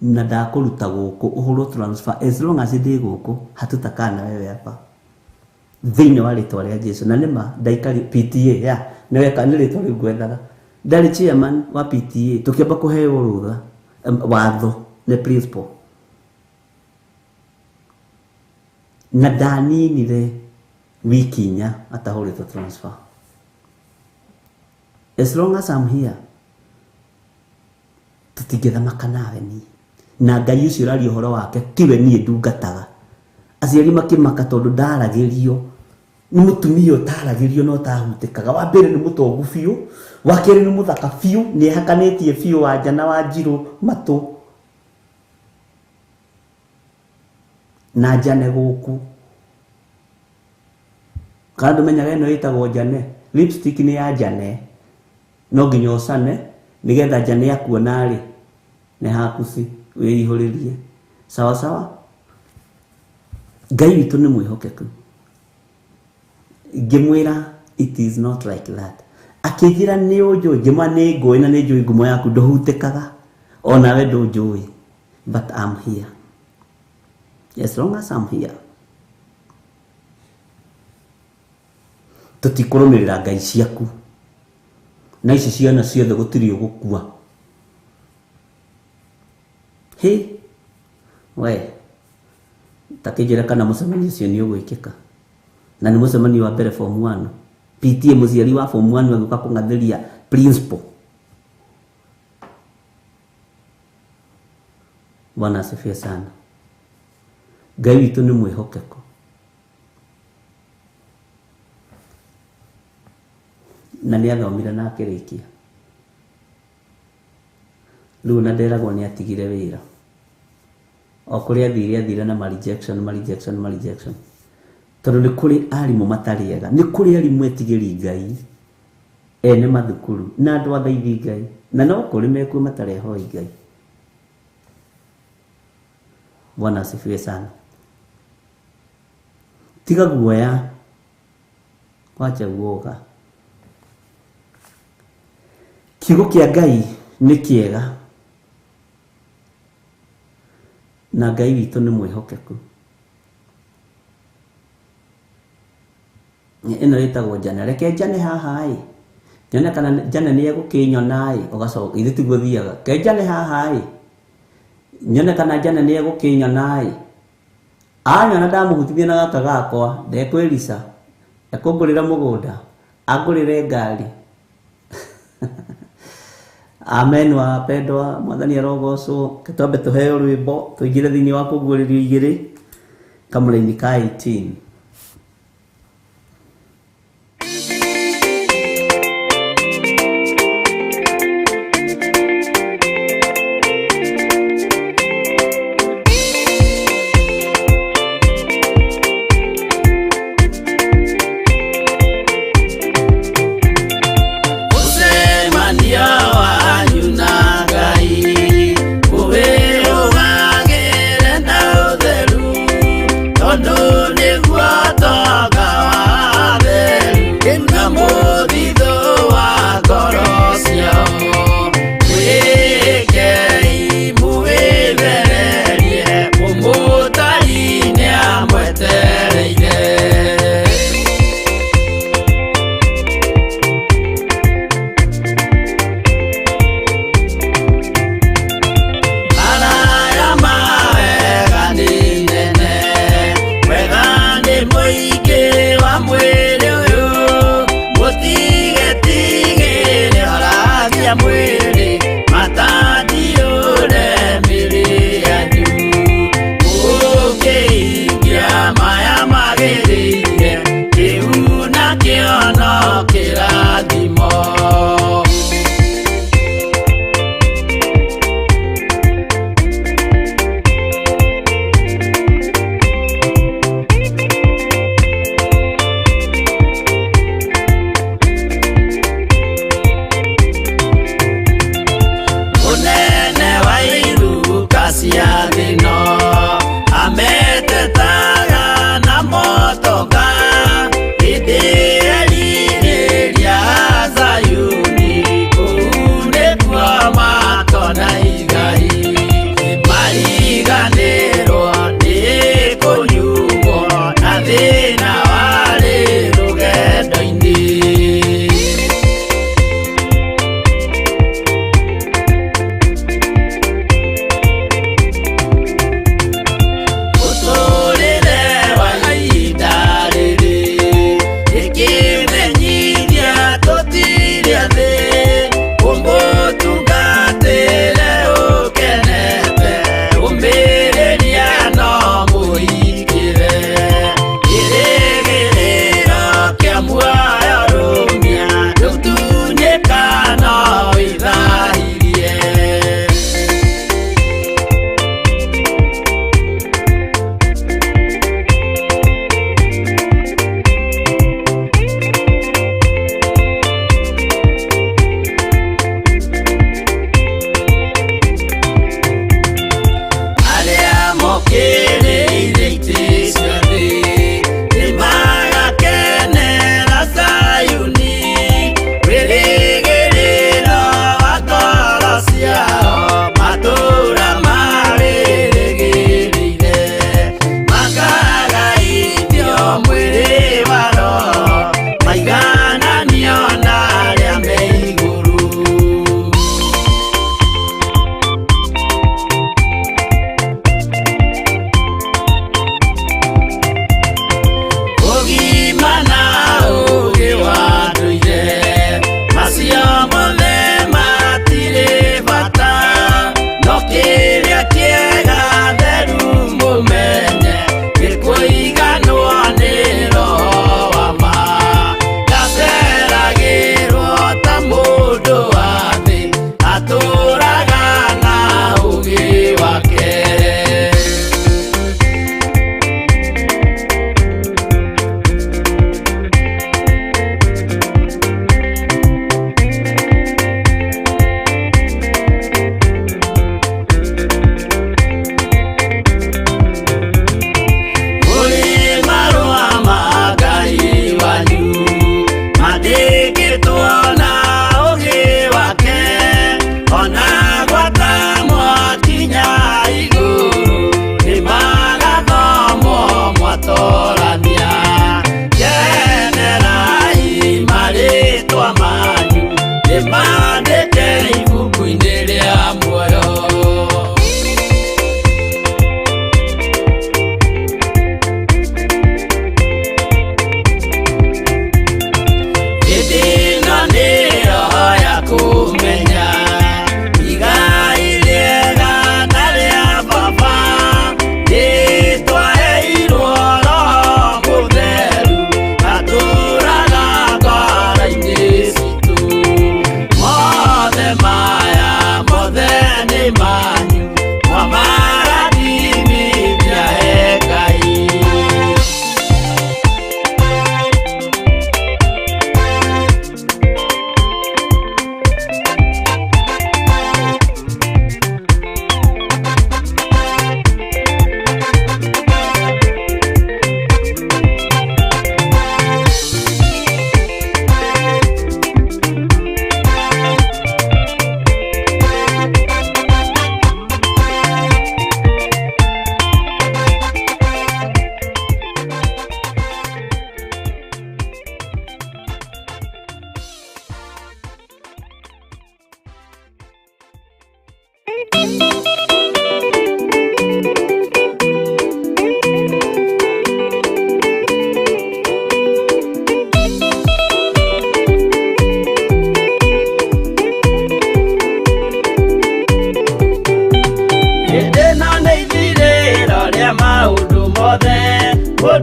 na ndakuruta guku uhuru transfer as long as ndi guku hatutakana wewe hapa thini wa ritwa ria Jesu na nima ndaikari PTA ya niwe kana ritwa riu gwethaga ndari chairman wa PTA tukiamba kuheo rutha watho ne principal na ndaninire wiki nya atahuritwo transfer as long as I'm here tutigithamaka nawe ni na Ngai ucio rari uhoro wake kiwe nie ndungataga aciari makimaka tondu ndaragirio ni mutumia utaragirio no tahutikaga wa mbere ni mutongu fiu wa keri ni muthaka fiu ni hakanitie fiu wa Jana wa Njiru matu na Jane guku kandu menyaga ino itagwo Jane lipstick ni ya Jane no nginya ucane nigetha Jane akuona ri ne hakusi wihuririe sawa sawa Ngai witu ni mwihokeku ngimwira it is not like that akijira ni ujo ngima ni ngoi na ni njui ngumo yaku nduhutikaga ona we ndunjui but I'm here as long as I'm here tutikurumirira Ngai ciaku na ici ciana ciothe gutiri ugukua he we takijira kana mucemanio cio ni ugwikika na ni mucemanio wa mbere form 1 PTA muciari wa form 1 aguka kungathiria principal Bwana asifiwe sana Ngai witu ni mwihokeko na ni athomire na akirikia riu na nderagwo ni atigire wira o kuri athire na rejection tondu ni kuri arimu matariega ni kuri arimu etigiri Ngai ene mathukuru na andu athaithi Ngai na no kuri mekuo matarehoi Ngai Bwana asifiwe sana tiga guoya wacha guoga kiugo kia Ngai ni kiega na Ngai witu ni mwihokeku ino itagwo Jane reke Jane haha nyone kana Jane ni egukinyona ugacoka ithu tiguo thiaga ke Jane haha nyone kana Jane ni egukinyona anyona ndamuhutithia na gaka gakwa ndekwirisa ekungurira mugunda angurire ngari amen wapendwa mwathani arogocwo kitwambe tuheo rwimbo tuigire thini wa kuguririo igiri kamuraini ka 18 Niguo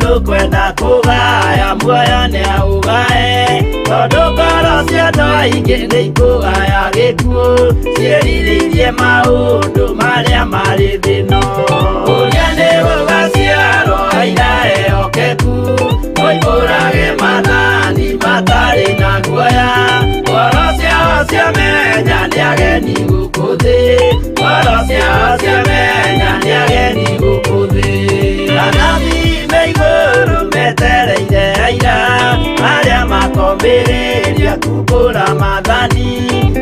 mundu kwenda kugaya muoyo ni augae tondu ngoro cia andu aingi ni ikugaya gikuo ciĩrirĩirie maundu maria mari thino uria ni gugaciarwo aira ehokeku moimbũrage mathani matari na guoya ngoro ciao ciamenya ni ageni gũkũ thĩ ngoro ciao ciamenya ni ageni gũkũ thĩ anathi me igũrũ metereire aira arĩa makomĩrĩria kumbũra mathani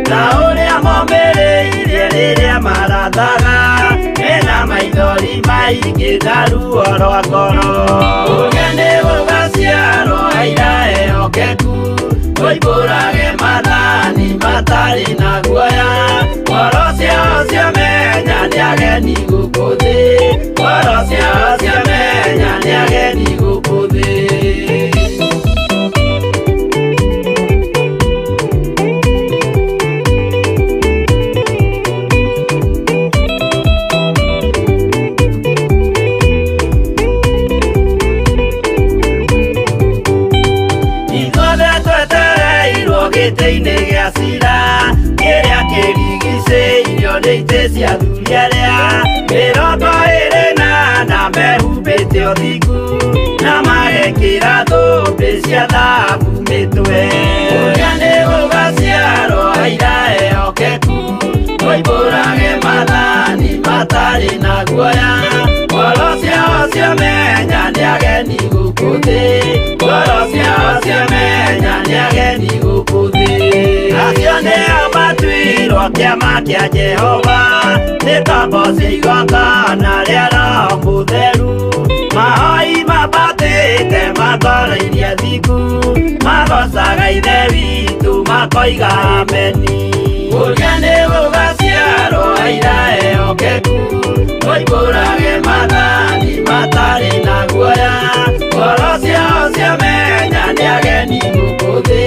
na ũrĩa momĩrĩirie rĩrĩa marathaga mena maithori maingĩ na ruo rwa ngoro ũrĩa nĩ gũgaciarwo aira ehokeku moimbũrage mathani matari na guoya ngoro ciao ciamenya ni ageni gũkũ thĩ ngoro ciao ciamenya ni ageni gũkũ thĩ gĩtĩ-inĩ gĩa cira kĩrĩa kĩrigicĩirio nĩ itĩ cia athuri arĩa 28 mehumbĩte ũthingu na magekĩra thũmbĩ cia thahabu mĩtwe ũrĩa nĩ gũgaciarwo aira ehokeku moimbũrage mathani matari na guoya ngoro ciao ciamenya ni ageni gũkũ thĩ ngoro ciao ciamenya ni ageni gũkũ thĩ acio nĩo matuirwo kĩama kĩa Jehova nĩ tombo cia igongona rĩa Roho Mũtheru mahoi mabatĩte makoro-irie thingu magocaga ithe witũ makoiga ameni ũrĩa nĩ gũgaciarwo aira ehokeku moimbũrage mathani matari na guoya ngoro ciao ciamenya ni ageni gũkũ thĩ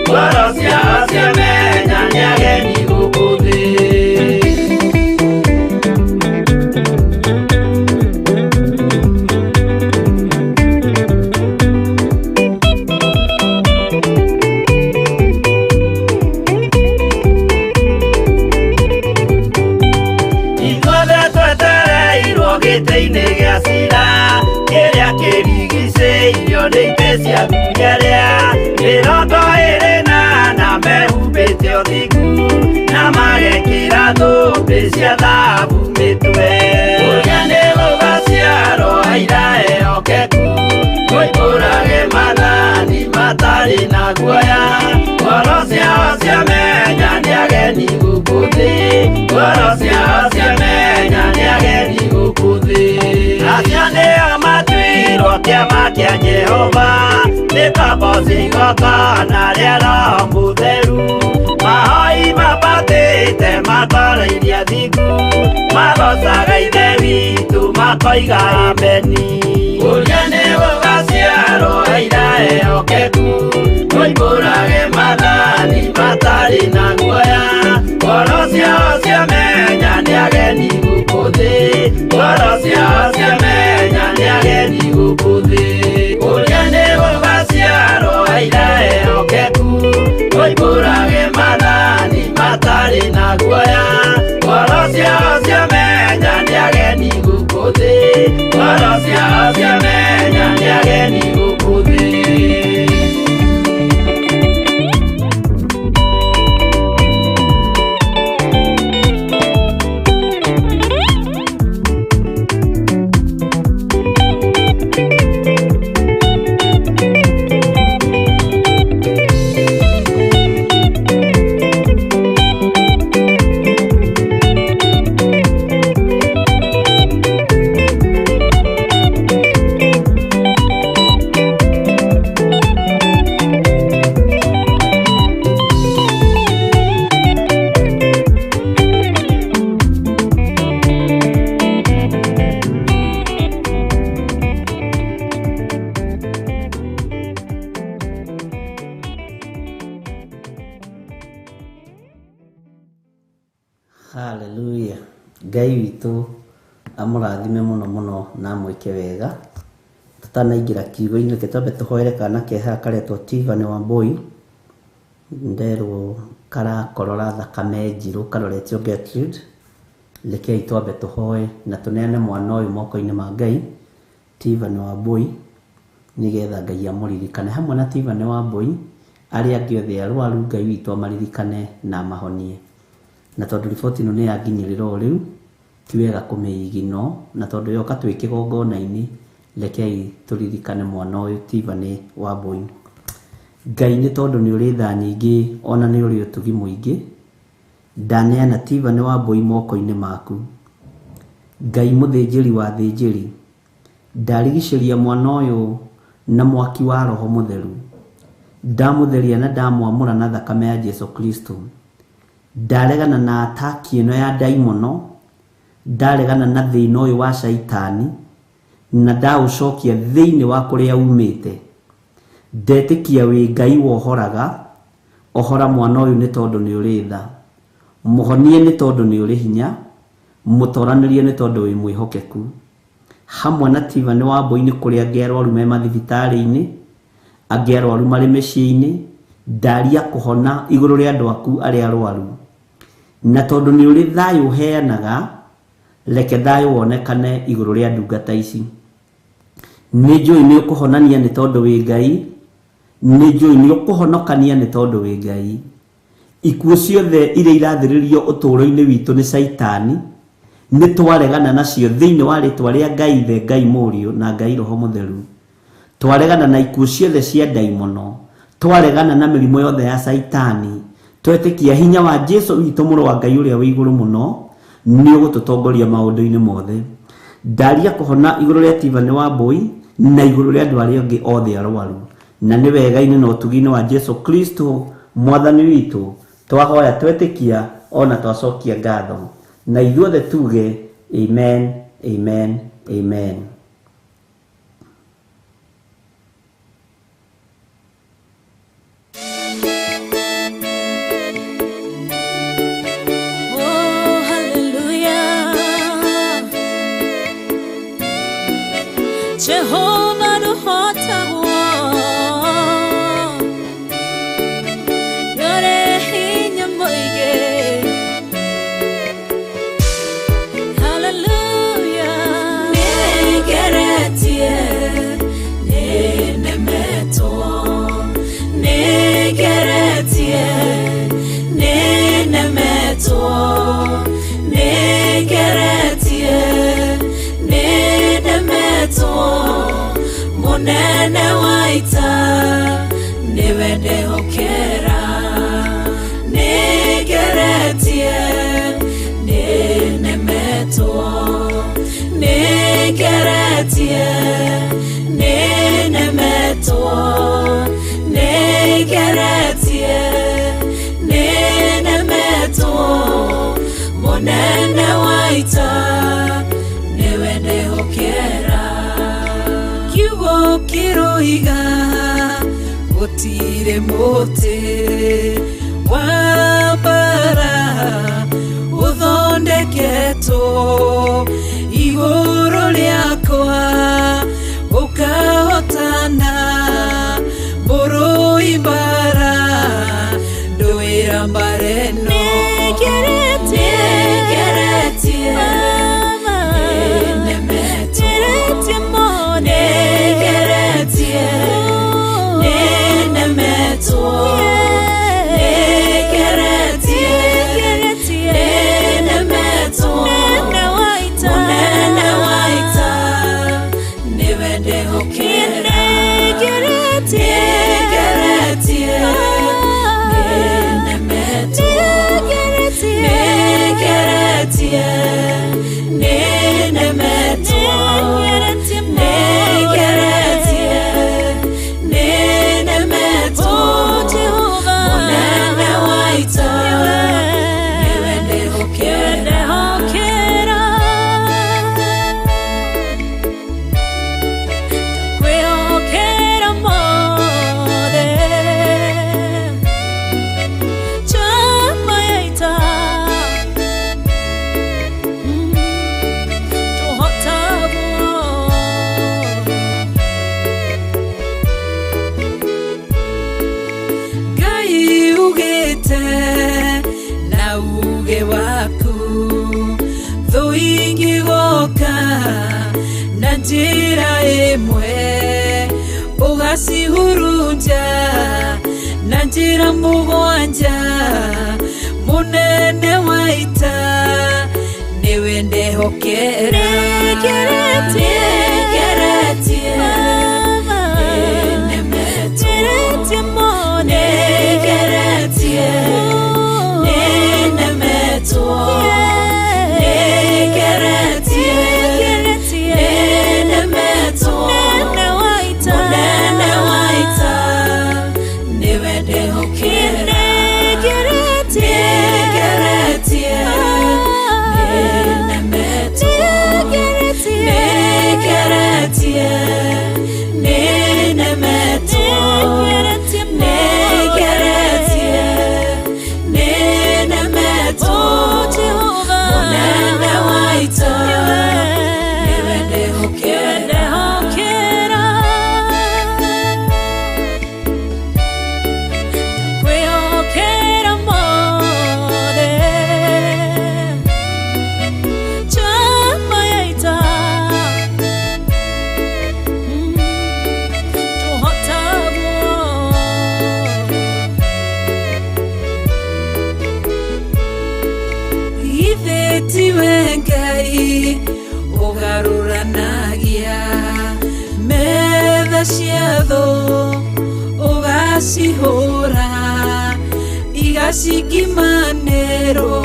ngoro ciao ciamenya ni ageni gũkũ thĩ gĩtĩ-inĩ gĩa cira kĩrĩa kĩrigicĩirio nĩ itĩ cia athuri arĩa 28 mehumbĩte ũthingu na magekĩra thũmbĩ cia thahabu mĩtwe ũrĩa nĩ gũgaciarwo aira ehokeku moimbũrage mathani matari na guoya ngoro ciao ciamenya ni ageni gũkũ thĩ ngoro ciao ciamenya ni ageni gũkũ thĩ acio nĩo matuirwo kĩama kĩa Jehova nĩ tombo cia igongona rĩa Roho Mũtheru mahoi mabatĩte makoro-irie thingu magocaga ithe witũ makoiga ameni ũrĩa nĩ gũgaciarwo aira ehokeku moimbũrage mathani matari na guoya ngoro ciao ciamenya ni ageni gũkũ thĩ ngoro ciao ciamenya ni ageni gũkũ thĩ ũrĩa nĩ gũgaciarwo aira ehokeku moimbũrage mathani matari na guoya ngoro ciao ciamenya ni ageni gũkũ thĩ ngoro ciao ciamenya ni ageni gũkũ thĩ Hallelujah. Ngai witũ amũrathime mũno mũno na amwĩke wega tutanaingira kiugo-inĩ kĩtombe tũhoere kana keha karetwo Tivani Wambui nderwo karakorora thakame njirũ karoretio Gertrude rekei twambe tũhoe na tũneane mwana ũyũ moko-inĩ ma Ngai Tivani Wambui nigetha Ngai amũririkane hamwe na Tivani Wambui arĩa angĩ othe arwaru Ngai witũ amaririkane na mahonie na tondũ riboti ĩno nĩ yanginyĩrĩra rĩu ti wega kũmĩigino na tondũ yoka twĩ kĩgongona-inĩ rekei tũririkane mwana ũyũ Tivani Wambui. Ngai nĩ tondũ nĩ ũrĩ tha nyingĩ ona nĩ ũrĩ ũtugi mũingĩ ndaneana Tivani Wambui moko-inĩ maku. Ngai mũthĩnjĩri wa thĩnjĩri ndarigicĩria mwana ũyũ na mwaki wa Roho Mũtheru ndamũtheria na ndamwamũra na thakame ya Jesu Kristo. Ndaregana na ataki ĩno ya ndaimono ndaregana na thĩna ũyũ wa shaitani na ndaũcokia thĩinĩ wa kũrĩa umĩte. Ndetĩkia wĩ Ngai wohoraga ohora mwana ũyũ nĩ tondũ nĩ ũrĩ tha mũhonie nĩ tondũ nĩ ũrĩ hinya mũtoranĩrie nĩ tondũ wĩ mwĩhokeku hamwe na Tivani Wambui nĩ kũrĩa angĩ arwaru me mathibitarĩ-inĩ angĩ arwaru marĩ mĩciĩ-inĩ ndaria kũhona igũrũ rĩa andũ aku arĩa arwaru na tondũ nĩ ũrĩ thayũ ũheanaga reke thayũ wonekane igũrũ rĩa ndungata ici. Nĩ njũĩ nĩ ũkũhonania nĩ tondũ wĩ Ngai nĩ njũĩ nĩ ũkũhonokania nĩ tondũ wĩ Ngai. Ikuũ ciothe iria irathĩrĩrio ũtũũro-inĩ witũ nĩ shaitani nĩ twaregana nacio thĩinĩ wa rĩtwa rĩa Ngai Ithe Ngai Mũriũ na Ngai Roho Mũtheru. Twaregana na ikuũ ciothe cia ndaimono twaregana na mĩrimũ yothe ya shaitani twetĩkia hinya wa Jesu witũ mũrũ wa Ngai ũrĩa wĩ igũrũ mũno nĩ ũgũtũtongoria maũndũ-inĩ mothe. Ndaria kũhona igũrũ rĩa Tivani Wambui na igũrũ rĩa andũ arĩa angĩ othe arwaru na nĩ wega-inĩ na ũtugi-inĩ wa Jesu Kristo mwathani witũ twahoya twetĩkia ona twacokia ngatho na ithuothe tuge amen amen amen. Jehovah the hota yore hinya moige hallelujah negeretie nenemeto negeretie nenemeto negeretie nenemeto munene waita niwende hokera negeretie nenemeto negeretie nenemeto negeretie nenemeto munene waita niwende hokera kiugo kiroiga gutire muti wa bara uthondeketwo igũrũ rĩakwa ũkahotana mbũrũ ibara ndũĩra mbareno negeretie yeah. njira imwe ugacihurunja na njira mugwanja munene wa ita niwe ndehokera negeretie nemetie mone negeretie nemeto tiwe Ngai ugaruranagia metha cia thũ ugacihũra igacigimanĩrwo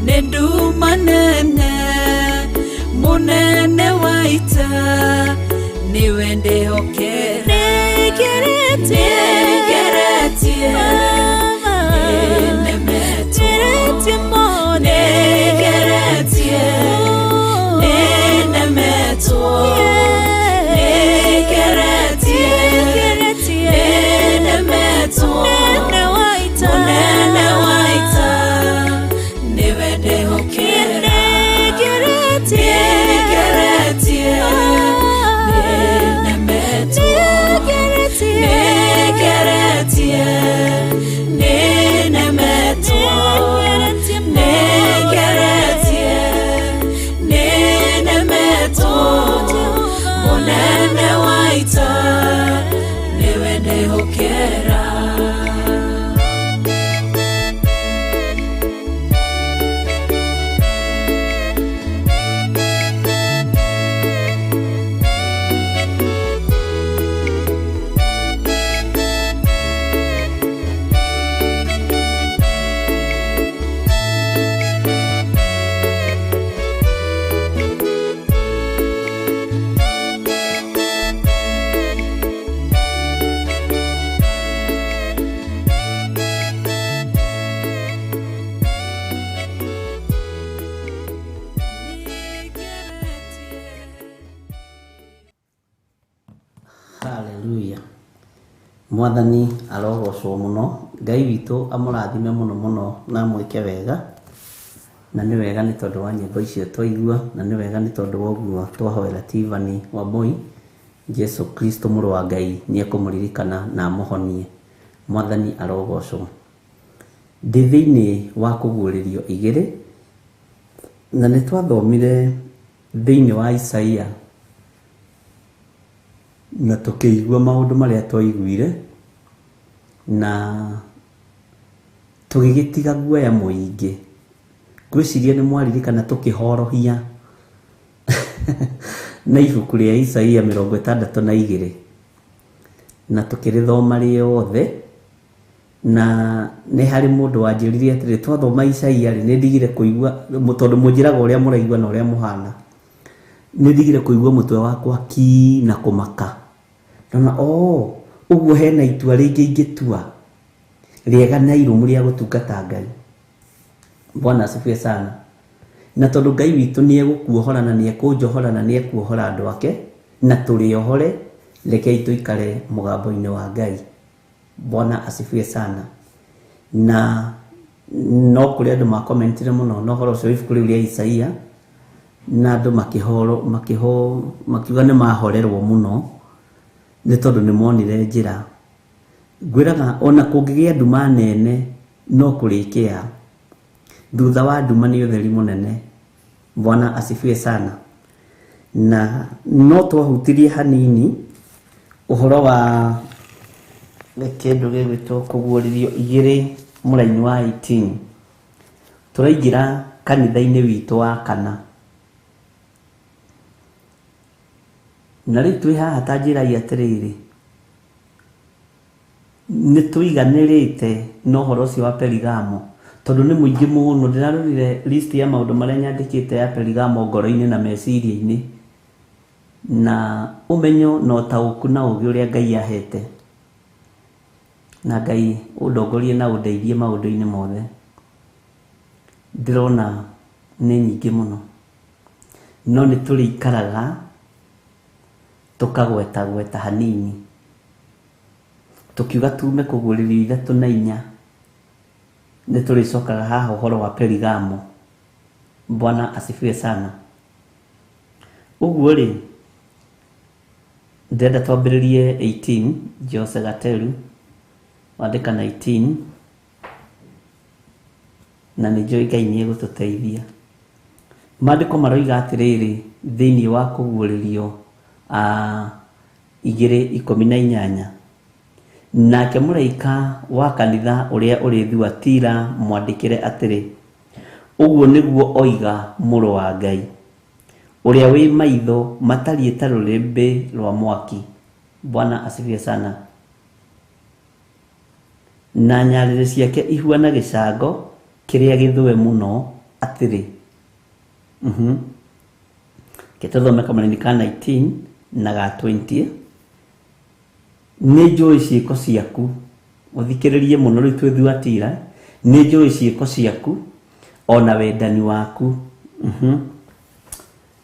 nĩ nduma nene mũnene wa ita niwe ndĩhokera negeretie nemetie mone Hallelujah. Mwathani arogocwo muno, Ngai witũ amũrathime muno muno na mwĩke wega, na nĩ wega nĩ tondũ wa nyĩmbo icio twaigua, na nĩ wega nĩ tondũ wa ũguo twahoera Tivani Wambui. Jesu Kristo mũrũ wa Ngai nĩ ekũmũririkana na amũhonie. Mwathani arogocwo. Ndĩ thĩinĩ wa kũguũrĩrio igĩrĩ, na nĩ twathomire thĩinĩ wa Isaia na tukĩigua maũndũ marĩa twaiguire na tũgĩgĩtiga guoya mũingĩ. Ngwĩciria nĩ mwaririkana tũkĩhorohia na ibuku rĩa Isaia 62 na tũkĩrĩthoma rĩothe, na nĩ harĩ mũndũ wanjĩrire atĩrĩ twathoma Isaia nĩ ndigire kũigua, tondũ mũnjĩraga ũrĩa mũraigua na ũrĩa mũhana, nĩ ndigire kũigua mũtwe wakwa ki na kũmaka. Ndona ũguo hena itua rĩngĩ ingĩtua rĩega na irũmu rĩa gũtungata Ngai. Bwana asifiwe sana. Na tondũ Ngai witũ nĩ egũkuohora na nĩ ekũnjohora na nĩ ekuohora andũ ake, na tũrĩohore, rekei tũikare mũgambo-inĩ wa Ngai. Bwana asifiwe sana. Na no kũrĩ andũ makomentire mũno no horo ũcio ibuku rĩu rĩa Isaia, na andũ makiuga nĩ mahorerwo mũno nĩ tondũ nĩ monire njĩra. Ngwĩraga ona kũngĩgĩa nduma nene no kũrĩkĩa, thutha wa nduma nĩ ũtheri mũnene. Bwana asifiwe sana. na no twahutirie hanini uhoro wa kindu gigwitwo kuguririo 2 muraini wa 18 turaingira kanitha-ini witu wa kana na riu twi haha ta njiragia atiriri ni tuiganirite no horo ucio wa Perigamo tondu ni muingi muno. Ndirarorire list ya maundu maria nyandikite ya Perigamo ngoro-ini na meciria-ini, na umenyo no tauku na ugi uria Ngai ahete, na Ngai udongorie na undeithie maundu-ini mothe. Ndirona ni nyingi muno, no ni turikaraga tukagweta hanini tukiuga tume kuguririo 3 na 4 ni turicokaga haha uhoro wa Perigamo. Bwana asifiwe sana. Uguo ri ndenda twambiririe 18 Jose Gatelu wandika 19 na ni njoi Ngai ni egututeithia. Maandiko maroiga atiriri thiini wa kuguririo 2:18 nake muraika wa kanitha uria uri Thuatira mwandikire atiri uguo niguo oiga muru wa Ngai uria wi maitho matariĩ ta rũrĩmbĩ rwa mwaki. Bwana asifiwe sana. Na nyarĩrĩ ciake ihuana gĩcango kĩrĩa gĩthũe mũno atĩrĩ. Kĩtũthome kamũrĩni ka 19 na ga 20. Nĩ njũĩ ciĩko ciaku, ũthikĩrĩrie mũno rĩu twĩ Thuatira. Nĩ njũĩ ciĩko ciaku ona wendani waku.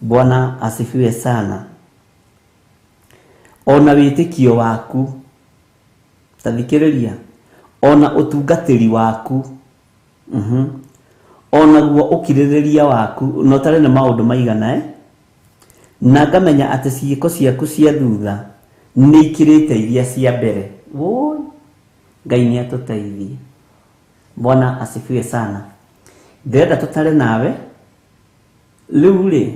Bwana asifiwe sana. Ona wĩtĩkio waku, tathikĩrĩria, ona ũtungatĩri waku, ona guo ũkirĩrĩria waku, no tarĩ na maũndũ maigana na ngamenya atĩ ciĩko ciaku cia thutha nĩ ikĩrĩte iria cia mbere. Woi, Ngai nĩ atũteithie. Bwana asifiwe sana. Ndĩrenda tũtare nawe rĩu rĩ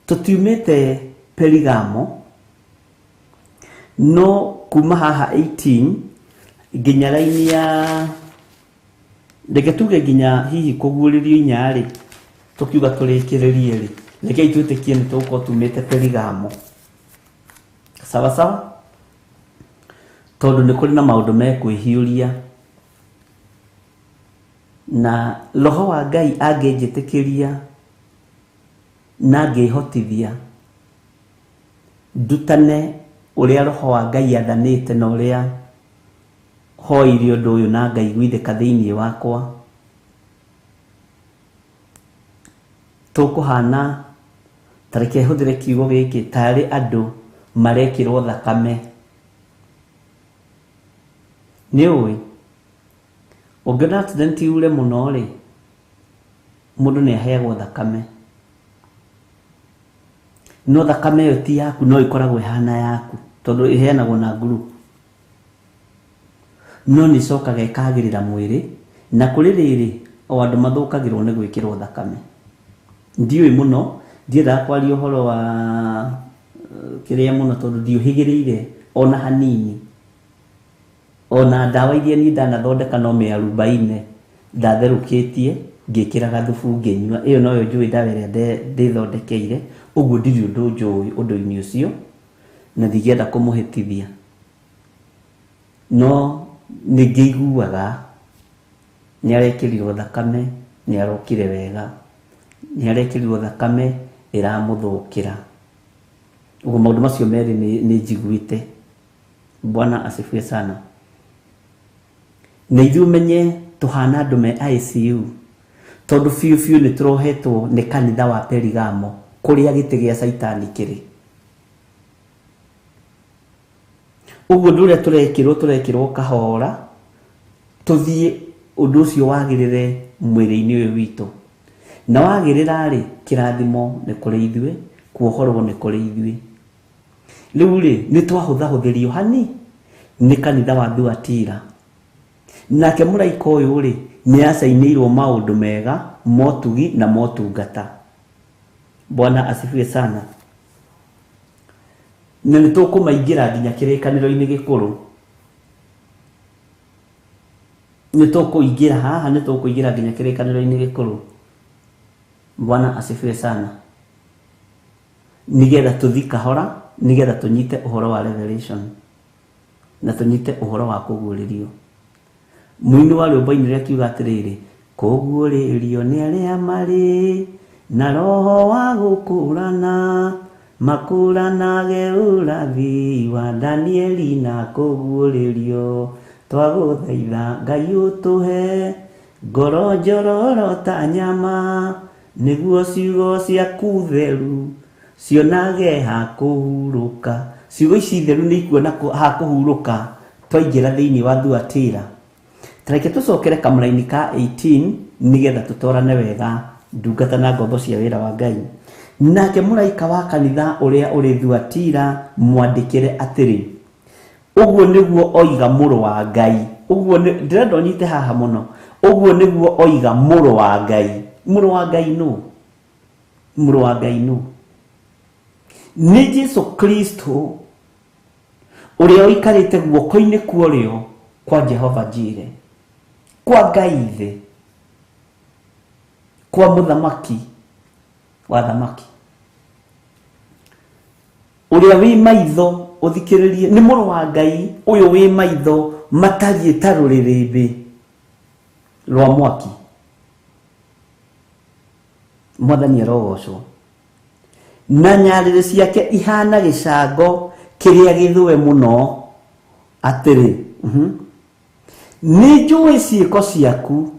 tutiumĩte Perigamo no kuma haha 18 nginya raini ya ndeke tuge nginya hihi kuguririo 4 rĩ tukiuga turĩkĩrĩrie rĩ reke itwĩtĩkie nĩ tũgũkorwo tumĩte Perigamo. Sawa sawa, tondu nĩ kũrĩ na maũndũ mekwĩhiũria na roho wa Ngai angĩnjĩtĩkĩria na ngĩhotithia ndutane uria roho wa Ngai athanĩte na uria hoire ũndũ ũyũ na Ngai gwithĩka thĩinĩ wakwa, tũkũhana tareke hũthĩre kiugo gĩkĩ tarĩ andũ marekĩrwo thakame. Nĩ ũĩ ũngĩona accident ure mũno rĩ mũndũ nĩ aheagwo thakame, no thakame ĩyo ti yaku, no ĩkoragwo ĩhana yaku tondũ ĩheanagwo na group, no nĩ cokaga ĩkagĩrĩra mwĩrĩ na kũrĩ rĩrĩ o andũ mathũkagĩrwo nĩ gwĩkĩrwo thakame. Ndiũĩ mũno, ndiendaga kwaria ũhoro wa kĩrĩa mũno tondũ ndiũhĩgĩrĩire ona hanini. Ona ndawa iria niĩ ndanathondeka no mĩarubaine ndatherũkĩtie ngĩkĩra gathubu ngĩnyua, ĩyo noyo njũĩ ndawa ĩrĩa ndĩthondekeire. Ũguo ndirĩ ũndũ njũĩ ũndũ-inĩ ũcio na ndigĩenda kũmũhĩtithia, no nĩ ngĩiguaga nĩ arekĩrirwo thakame, nĩ arokire wega, nĩ arekĩrirwo thakame ĩramũthũkĩra. Ũguo maũndũ macio merĩ nĩ njiguĩte. Bwana asifiwe sana. Na ithuĩ ũmenye tũhana andũ me ICU tondu biũ biũ nĩ tũrohetwo nĩ kanitha wa Perigamo kũrĩa gĩtĩ gĩa Saitani kĩrĩ. Ũguo ũndũ ũrĩa tũrekĩrwo kahora tũthiĩ ũndũ ũcio wagĩrĩre mwĩrĩ-inĩ ũyũ witũ, na wagĩrĩra rĩ kĩrathimo nĩ kũrĩ ithuĩ, kuohorwo nĩ kũrĩ ithuĩ. Rĩu rĩ nĩ twahũthahũthĩrio hani nĩ kanitha wa Thuatira, nake mũraika ũyũ rĩ nĩ acainĩirwo maũndũ mega motugi na motungata. Bwana asifiwe sana. na nitukumaingira nginya kirikaniro-ini gikuru nitukuingira haha nitukuingira nginya kirikaniro-ini gikuru. Bwana asifiwe sana. Nigetha tuthika hora, nigetha tunyite uhoro wa revelation na tunyite uhoro wa kuguririo. Muini wa rwimbo-ini ria kiuga atiriri, kuguririo ni aria mari na roho wa gukurana makuranage urathi wa Danieli na kuguririo. Twaguthaitha Ngai utuhe ngoro njororo ta nyama, niguo ciugo ciaku theru cionage hakuhuruka. Ciugo ici theru ni ikuona hakuhuruka twaingira thiini wa Thuatira. Tareke tucokere kamuraini ka 18 nigetha tutorane wega ndungata na ngombo cia wira wa Ngai. Nake muraika wa kanitha uria uri Thuatira mwandikire atiri, uguo niguo oiga muru wa Ngai. Uguo ndirenda unyite haha muno. Uguo niguo oiga muru wa Ngai. Muru wa Ngai no, muru wa Ngai no ni Jesu Kristo uria oikarite guoko-ini kuorio kwa Jehova Jire, kwa Ngai the, kwa muthamaki wa thamaki uria wi maitho uthikiririe. Ni muru wa Ngai uyu wi maitho matarie ta ruririmbi rwa mwaki. Mwathani arogocwo. Na nyarire ciake ihana gicango kiria githue muno atiri, ni njui ciiko ciaku.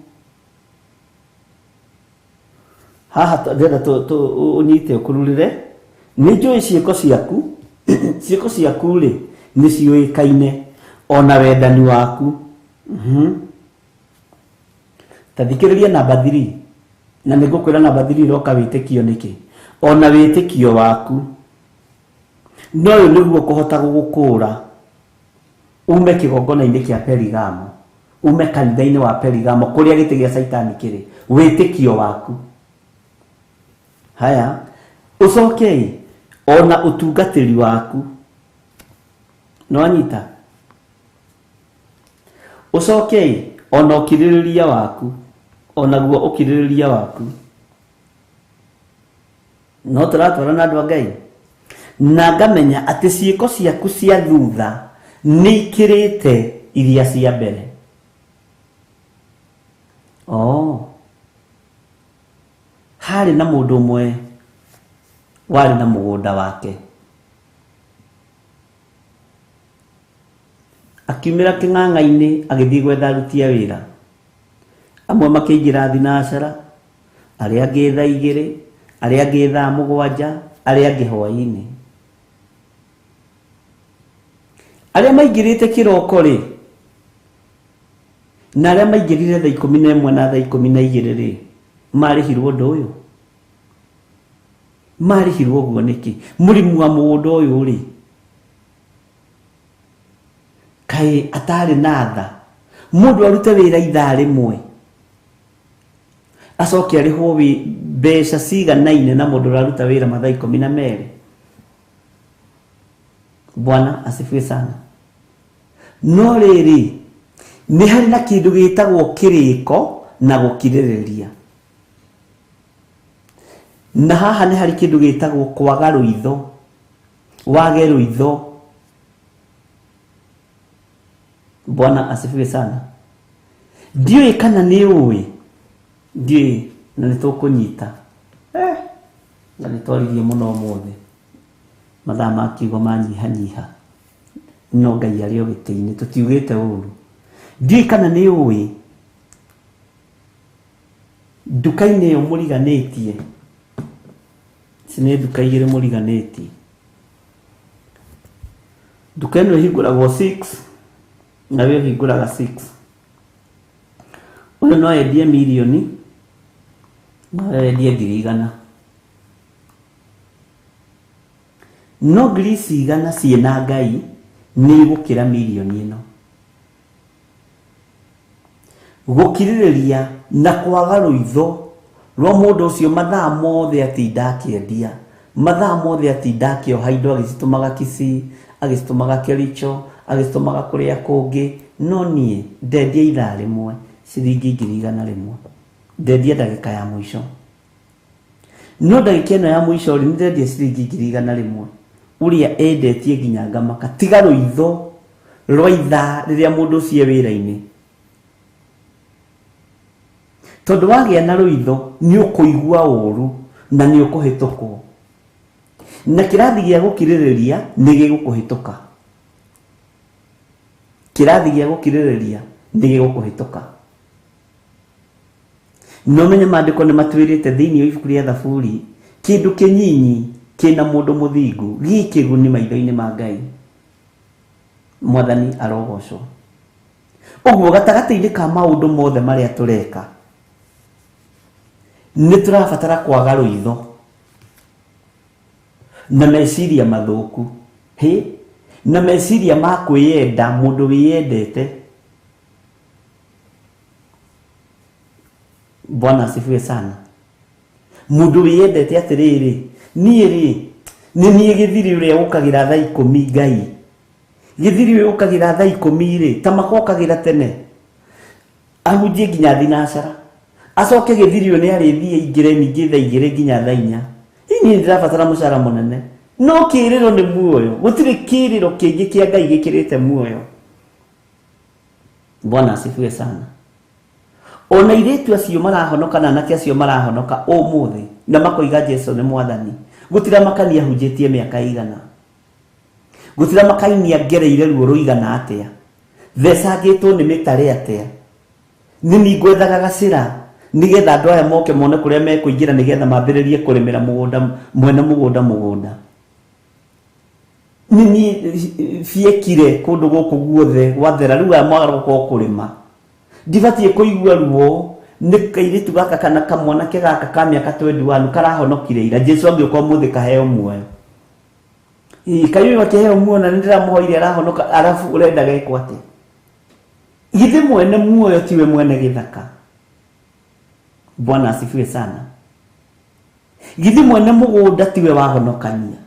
Haha ndenda unyite ukururire. Ni njui ciiko ciaku ciiko ciaku ri ni ciuikaine ona wendani waku. Tathikiriria namba 3 na nigukwira namba 3 roka witikio niki ona witikio waku no niguo kuhota gugukura ume kigongona-ini kia Perigamo, ume kanitha-ini wa Perigamo kuria giti gia Saitani kiri. Witikio waku. Haya ucoke ona utungatiri waku no anyita. Ucoke ona ukiririria waku, ona guo ukiririria waku. No turatwara na andu a Ngai na ngamenya ati ciiko ciaku cia thutha ni ikirite iria cia mbere. Hari na mundu umwe wari na mugunda wake, akiumira king'ang'a-ini agithii gwetha aruti a wira. Amwe makiingira thinacara, aria angi thaa 2, aria angi thaa 7, aria angi hwaini. Aria maingirite kiroko ri na aria maingirire thaa 11 na thaa 12 ri marihirwo undu uyu. Marihirwo guo niki? Murimu wa mugunda uyu ri kai atari na tha. Mundu arute wira ithaa rimwe acoke arihwo mbeca ciganaine na mundu araruta wira mathaa 12. Bwana asifiwe sana. No riri ni hari na kindu gitagwo kiriko na gukiririria. Na haha ni hari kindu gitagwo kwaga ruitho, wage ruitho. Bwana asifiwe sana. Ndiyo kana ni uwi ndiyo na nitukunyita na nitwaririe muno mothe mathaa ma kiugo manyihanyiha no Ngai ari o giti-ini tutiugite uru. Ndiyo kana ni uwi nduka-ini yo muriganitie sine nduka igire muriganitie. Nduka ino hinguragwo 6 na we hinguraga 6. Uyu no endie milioni no endie 100,000. No grisi igana ciena Ngai ni gukira milioni ino. Gukiririria na kwaga ruitho rwa mundu ucio mathaa mothe atinda akiendia mathaa mothe atinda akĩoha indo agĩcitũmaga Kisii, agĩcitũmaga Kericho, agĩcitũmaga kũrĩa kũngĩ. No niĩ ndendia ithaa rĩmwe ciringi 100 ndendia ndagĩka ya mũico. No ndagĩka ĩno ya mũico nĩ ndendia ciringi 100 ũrĩa endetie nginya ngamaka. Tiga rũitho rwa ithaa rĩrĩa mũndũ ũcio wĩra-inĩ, tondũ wagĩa na rũitho nĩ ũkũigua ũũru na nĩ ũkũhĩtũkwo, na kĩrathi gĩa gũkirĩrĩria nĩ gĩgũkũhĩtũka. Kĩrathi gĩa gũkirĩrĩria nĩ gĩgũkũhĩtũka. No menye maandĩko nĩ matwĩrĩte thĩinĩ wa ibuku rĩa Thaburi, kĩndũ kĩnyinyi kĩna mũndũ mũthingu gĩkĩguni maitho-inĩ ma Ngai. Mwathani arogocwo. Ũguo gatagatĩ-inĩ ka maũndũ mothe marĩa tũreka, nĩ tũrabatara kwaga rũitho na meciria mathũku, na meciria ma kwĩyenda. Mũndũ wĩyendete, Bwana asifiwe sana. Mũndũ wĩyendete atĩrĩrĩ, niĩ gĩthiri ũrĩa ũkagĩra thaa 10 Ngai, gĩthiri ũrĩa ũkagĩra thaa 10 ta makokagĩra tene, ahunjie nginya thinacara, acoke gĩthiri ũyũ nĩ arĩthiĩ ingĩre ningĩ thaa 2 nginya thaa 4. Niĩ ndĩrabatara mũcara mũnene, no kĩrĩro nĩ muoyo. Gũtirĩ kĩrĩro kĩngĩ kĩa Ngai gĩkĩrĩte muoyo. Bwana asifiwe sana. Ona irĩtu acio marahonoka na anake acio marahonoka ũmũthĩ na makoiga Jesũ nĩ Mwathani, gũtira makania hunjĩtie mĩaka igana, gũtira makainia ngereire ruo rũigana atĩa, thecangĩtwo nĩ mĩtare atĩa. Nĩ ningwethaga gacĩra nĩgetha andũ aya moke mone kũrĩa mekũingĩra nĩgetha mambĩrĩrie kũrĩmĩra mũgũnda, mwene mũgũnda. Nĩ niĩ biekire kũndũ gũkũ guothe gwathera, rĩu aya mwagaroka kũrĩma. Ndibatiĩ kũigua ruo nĩ kairĩtu gaka kana kamwanake gaka ka mĩaka 21 karahonokire ira. Jesũ angĩũka ũmũthĩ kaheo muoyo. Kayũyũ akĩheo muoyo na nĩndĩramũhoire arahonoka, arabu ũrenda gekwo atĩ? Githĩ mwene muoyo tiwe mwene gĩthaka? Bwana asifiwe sana. Githĩ mwene mũgũnda tiwe wahonokania?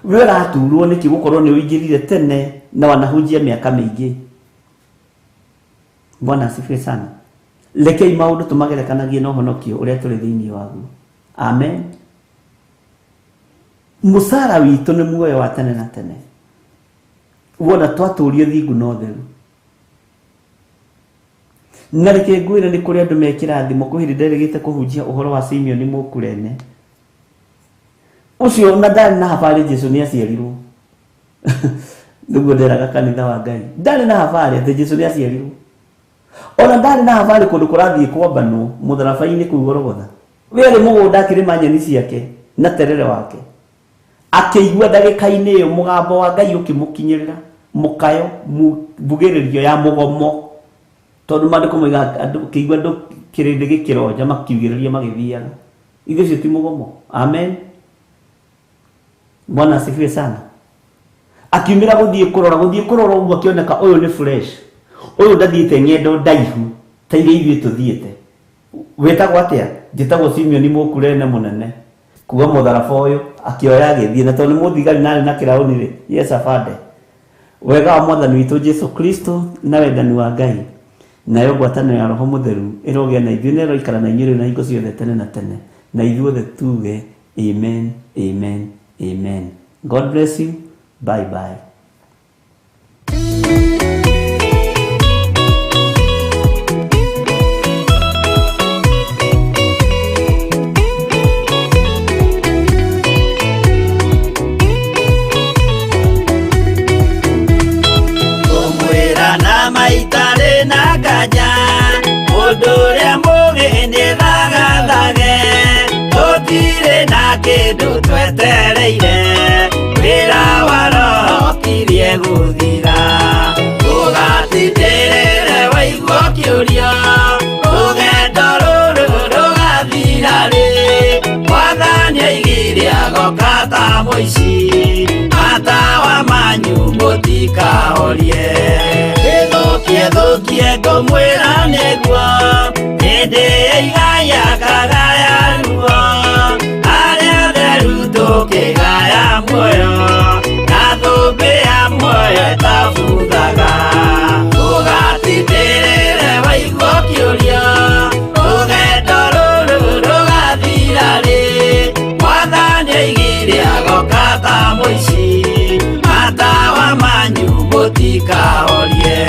We ũraturwo nĩkĩ gũkorwo nĩ ũingĩrire tene na wanahunjia mĩaka mĩingĩ? Bwana asifiwe sana. Rekei maũndũ tũmagerekanagie na ũhonokio ũrĩa tũrĩ thĩinĩ waguo. Amen. Mũcara witũ nĩ muoyo wa tene na tene, wona twatũrio thingu na ũtheru. Na reke ngwĩre nĩ kũrĩ andũ mekĩrathimo kũhĩndĩ nderĩgĩte kũhunjia ũhoro wa Simeoni Mũkurene. Ũcio na ndarĩ na habarĩ Jesũ nĩ aciarirwo. Nĩguo nderaga kanitha wa Ngai, ndarĩ na habarĩ atĩ Jesũ nĩ aciarirwo. Ona ndarĩ na habarĩ kũndũ kũrathiĩ kwambanwo mũtharaba-inĩ kũu Golgotha. We arĩ mũgũnda akĩrĩma nyeni ciake na terere wake, akĩigua ndagĩka-inĩ ĩyo mũgambo wa Ngai ũkĩmũkinyĩrĩra, mũkayo, mbugĩrĩrio ya mũgomo. Tondũ maandĩko moiga andũ kĩigua andũ kĩrĩndĩ gĩkĩronja makiugĩrĩria magĩthiaga. Ithuĩ ũcio ti mũgomo. Amen. Bwana asifiwe sana. Akiumĩra gũthiĩ kũrora ũguo akĩoneka ũyũ nĩ fresh. Ũyũ ndathiĩte ng'endo ndaihu ta iria ithuĩ tũthiĩte. Wĩtagwo atĩa? Njĩtagwo Simeoni Mũkurene mũnene. Kuga mũtharaba ũyũ akĩoya agĩthiĩ, na tondũ nĩ mũthigari na arĩ na kĩraũni rĩ, yes afande. Wega wa Mwathani witũ Jesũ Kristo na wendani wa Ngai nayo ngwatanĩro ya Roho Mũtheru ĩrogĩa na ithuĩ na ĩroikara na inyuĩ na hingo ciothe tene na tene. Na ithuothe tuge amen, amen, amen. God bless you. Bye bye. Maitare na gaja Odore muge ni daga dage Otire na kedu twetereire Wira waro kirie guthira Ugatiterere waigwo kiurio Ugendo ruru rugathira ri Mwathani aigire agokata muici Matawa manyu mutikahorie Thukie ngũmwĩra nĩguo hĩndĩ ya igaya kagaya ruo arĩa theru tukigaya muoyo na thũmbĩ ya muoyo ĩtabuthaga ũgatindĩrĩre waigua kĩũria rũgendo rũrũ rũgathira rĩ Mwathani oigire agoka ta mũici matawa manyu mũtikahorie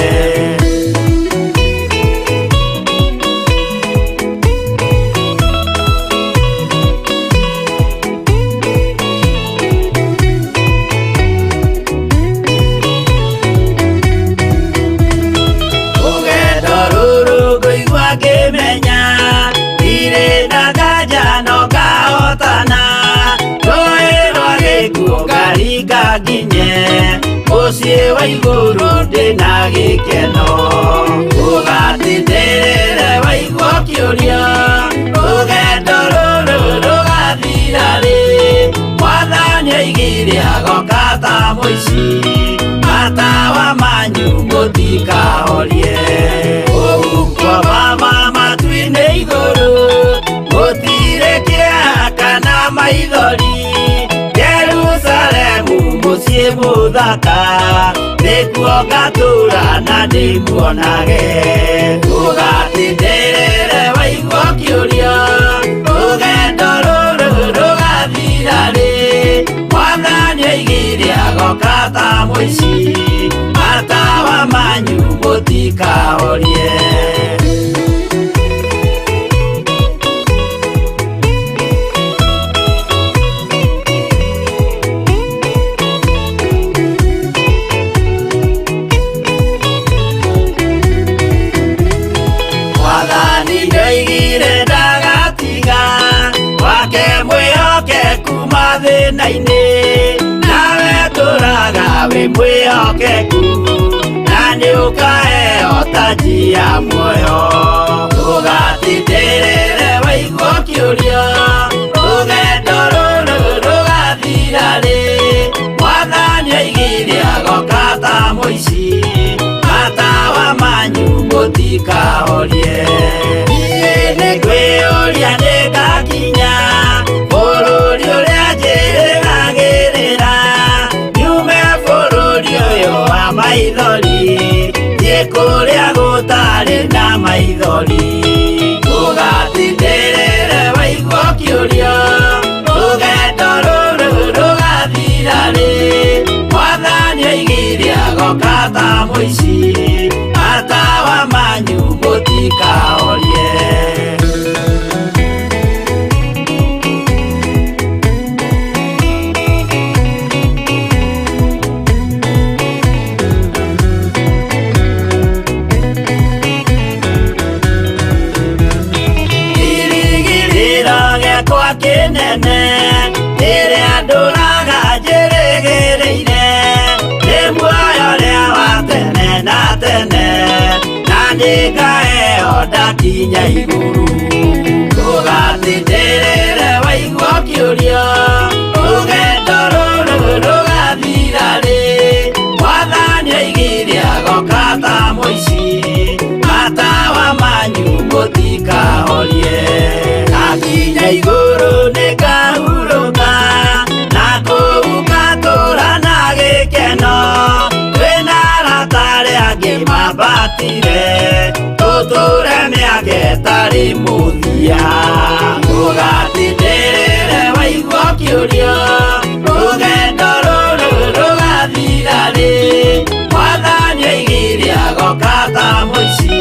Mũciĩ wa igũrũ ndĩna gĩkeno ũgatindĩrĩre waigua kĩũria rũgendo rũrũ rũgathira rĩ Mwathani oigire agoka ta mũici matawa manyu mũtikahorie ũgukwo mama matu-inĩ igũrũ gũtirĩ kĩeha kana maithori Jerusalemu mũciĩ mũthaka nĩkuo ngatũũra na ndĩmuonage ũgatindĩrĩre waigua kĩũria rũgendo rũrũ rũgathira rĩ Mwathani oigire agoka ta mũici matawa manyu mũtikahorie nawe tũraga wĩ mwĩhokeku na nĩũkaheo taji ya muoyo ũgatindĩrĩre waigua kĩũria rũgendo rũrũ rũgathira rĩ Mwathani oigire agoka ta mũici matawa manyu mũtikahorie niĩ nĩngwĩyũria nĩngakinya bũrũri ũrĩa njĩrĩgagĩrĩra nyume bũrũri ũyũ wa maithori thiĩ kũrĩa gũtarĩ na maithori ũgatindĩrĩre waigua kĩũria rũgendo rũrũ rũgathira rĩ Mwathani oigire agoka ta mũici matawa manyu mũtikahorie kĩnene rĩrĩa ndũraga njĩrĩgĩrĩire nĩ muoyo ũrĩa wa tene na tene na nĩngaheo ndakinya igũrũ ũgatindĩrĩre waigua kĩũria rũgendo rũrũ rũgathira rĩ Mwathani oigire agoka ta mũici matawa manyu mũtikahorie akinya igũrũ nĩngahurũka na kũu ngatũũra na gĩkeno twĩna arata arĩa angĩ mambatire tũtũũre mĩaka ĩtarĩ mũthia ũgatindĩrĩre waigua kĩũria rũgendo rũrũ rũgathira rĩ Mwathani oigire agoka ta mũici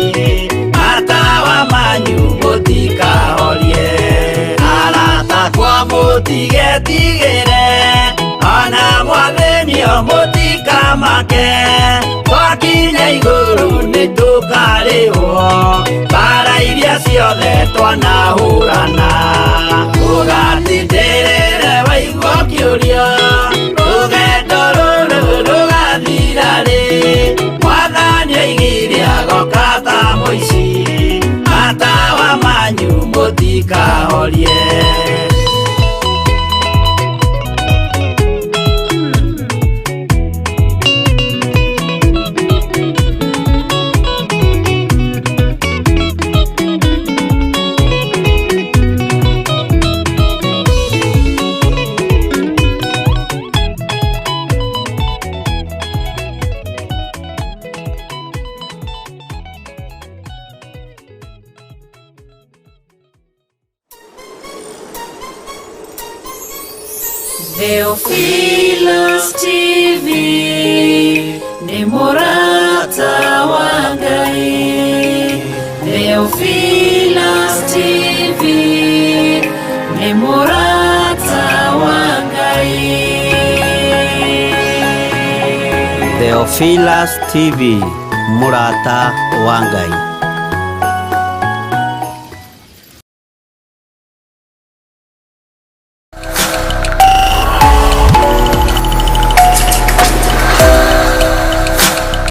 matawa manyu mũtikahorie mũtigetigĩre ona mwathĩnio mũtikamake twakinya igũrũ nĩtũkarĩhwo mbara iria ciothe twanahũrana ũgatindĩrĩre waigua kĩũria rũgendo rũrũ rũgathira rĩ Mwathani oigire agoka ta mũici matawa manyu mũtikahorie Theophilus TV ni mũrata wa Ngai. Theophilus TV ni mũrata wa Ngai. Theophilus TV, mũrata wa Ngai.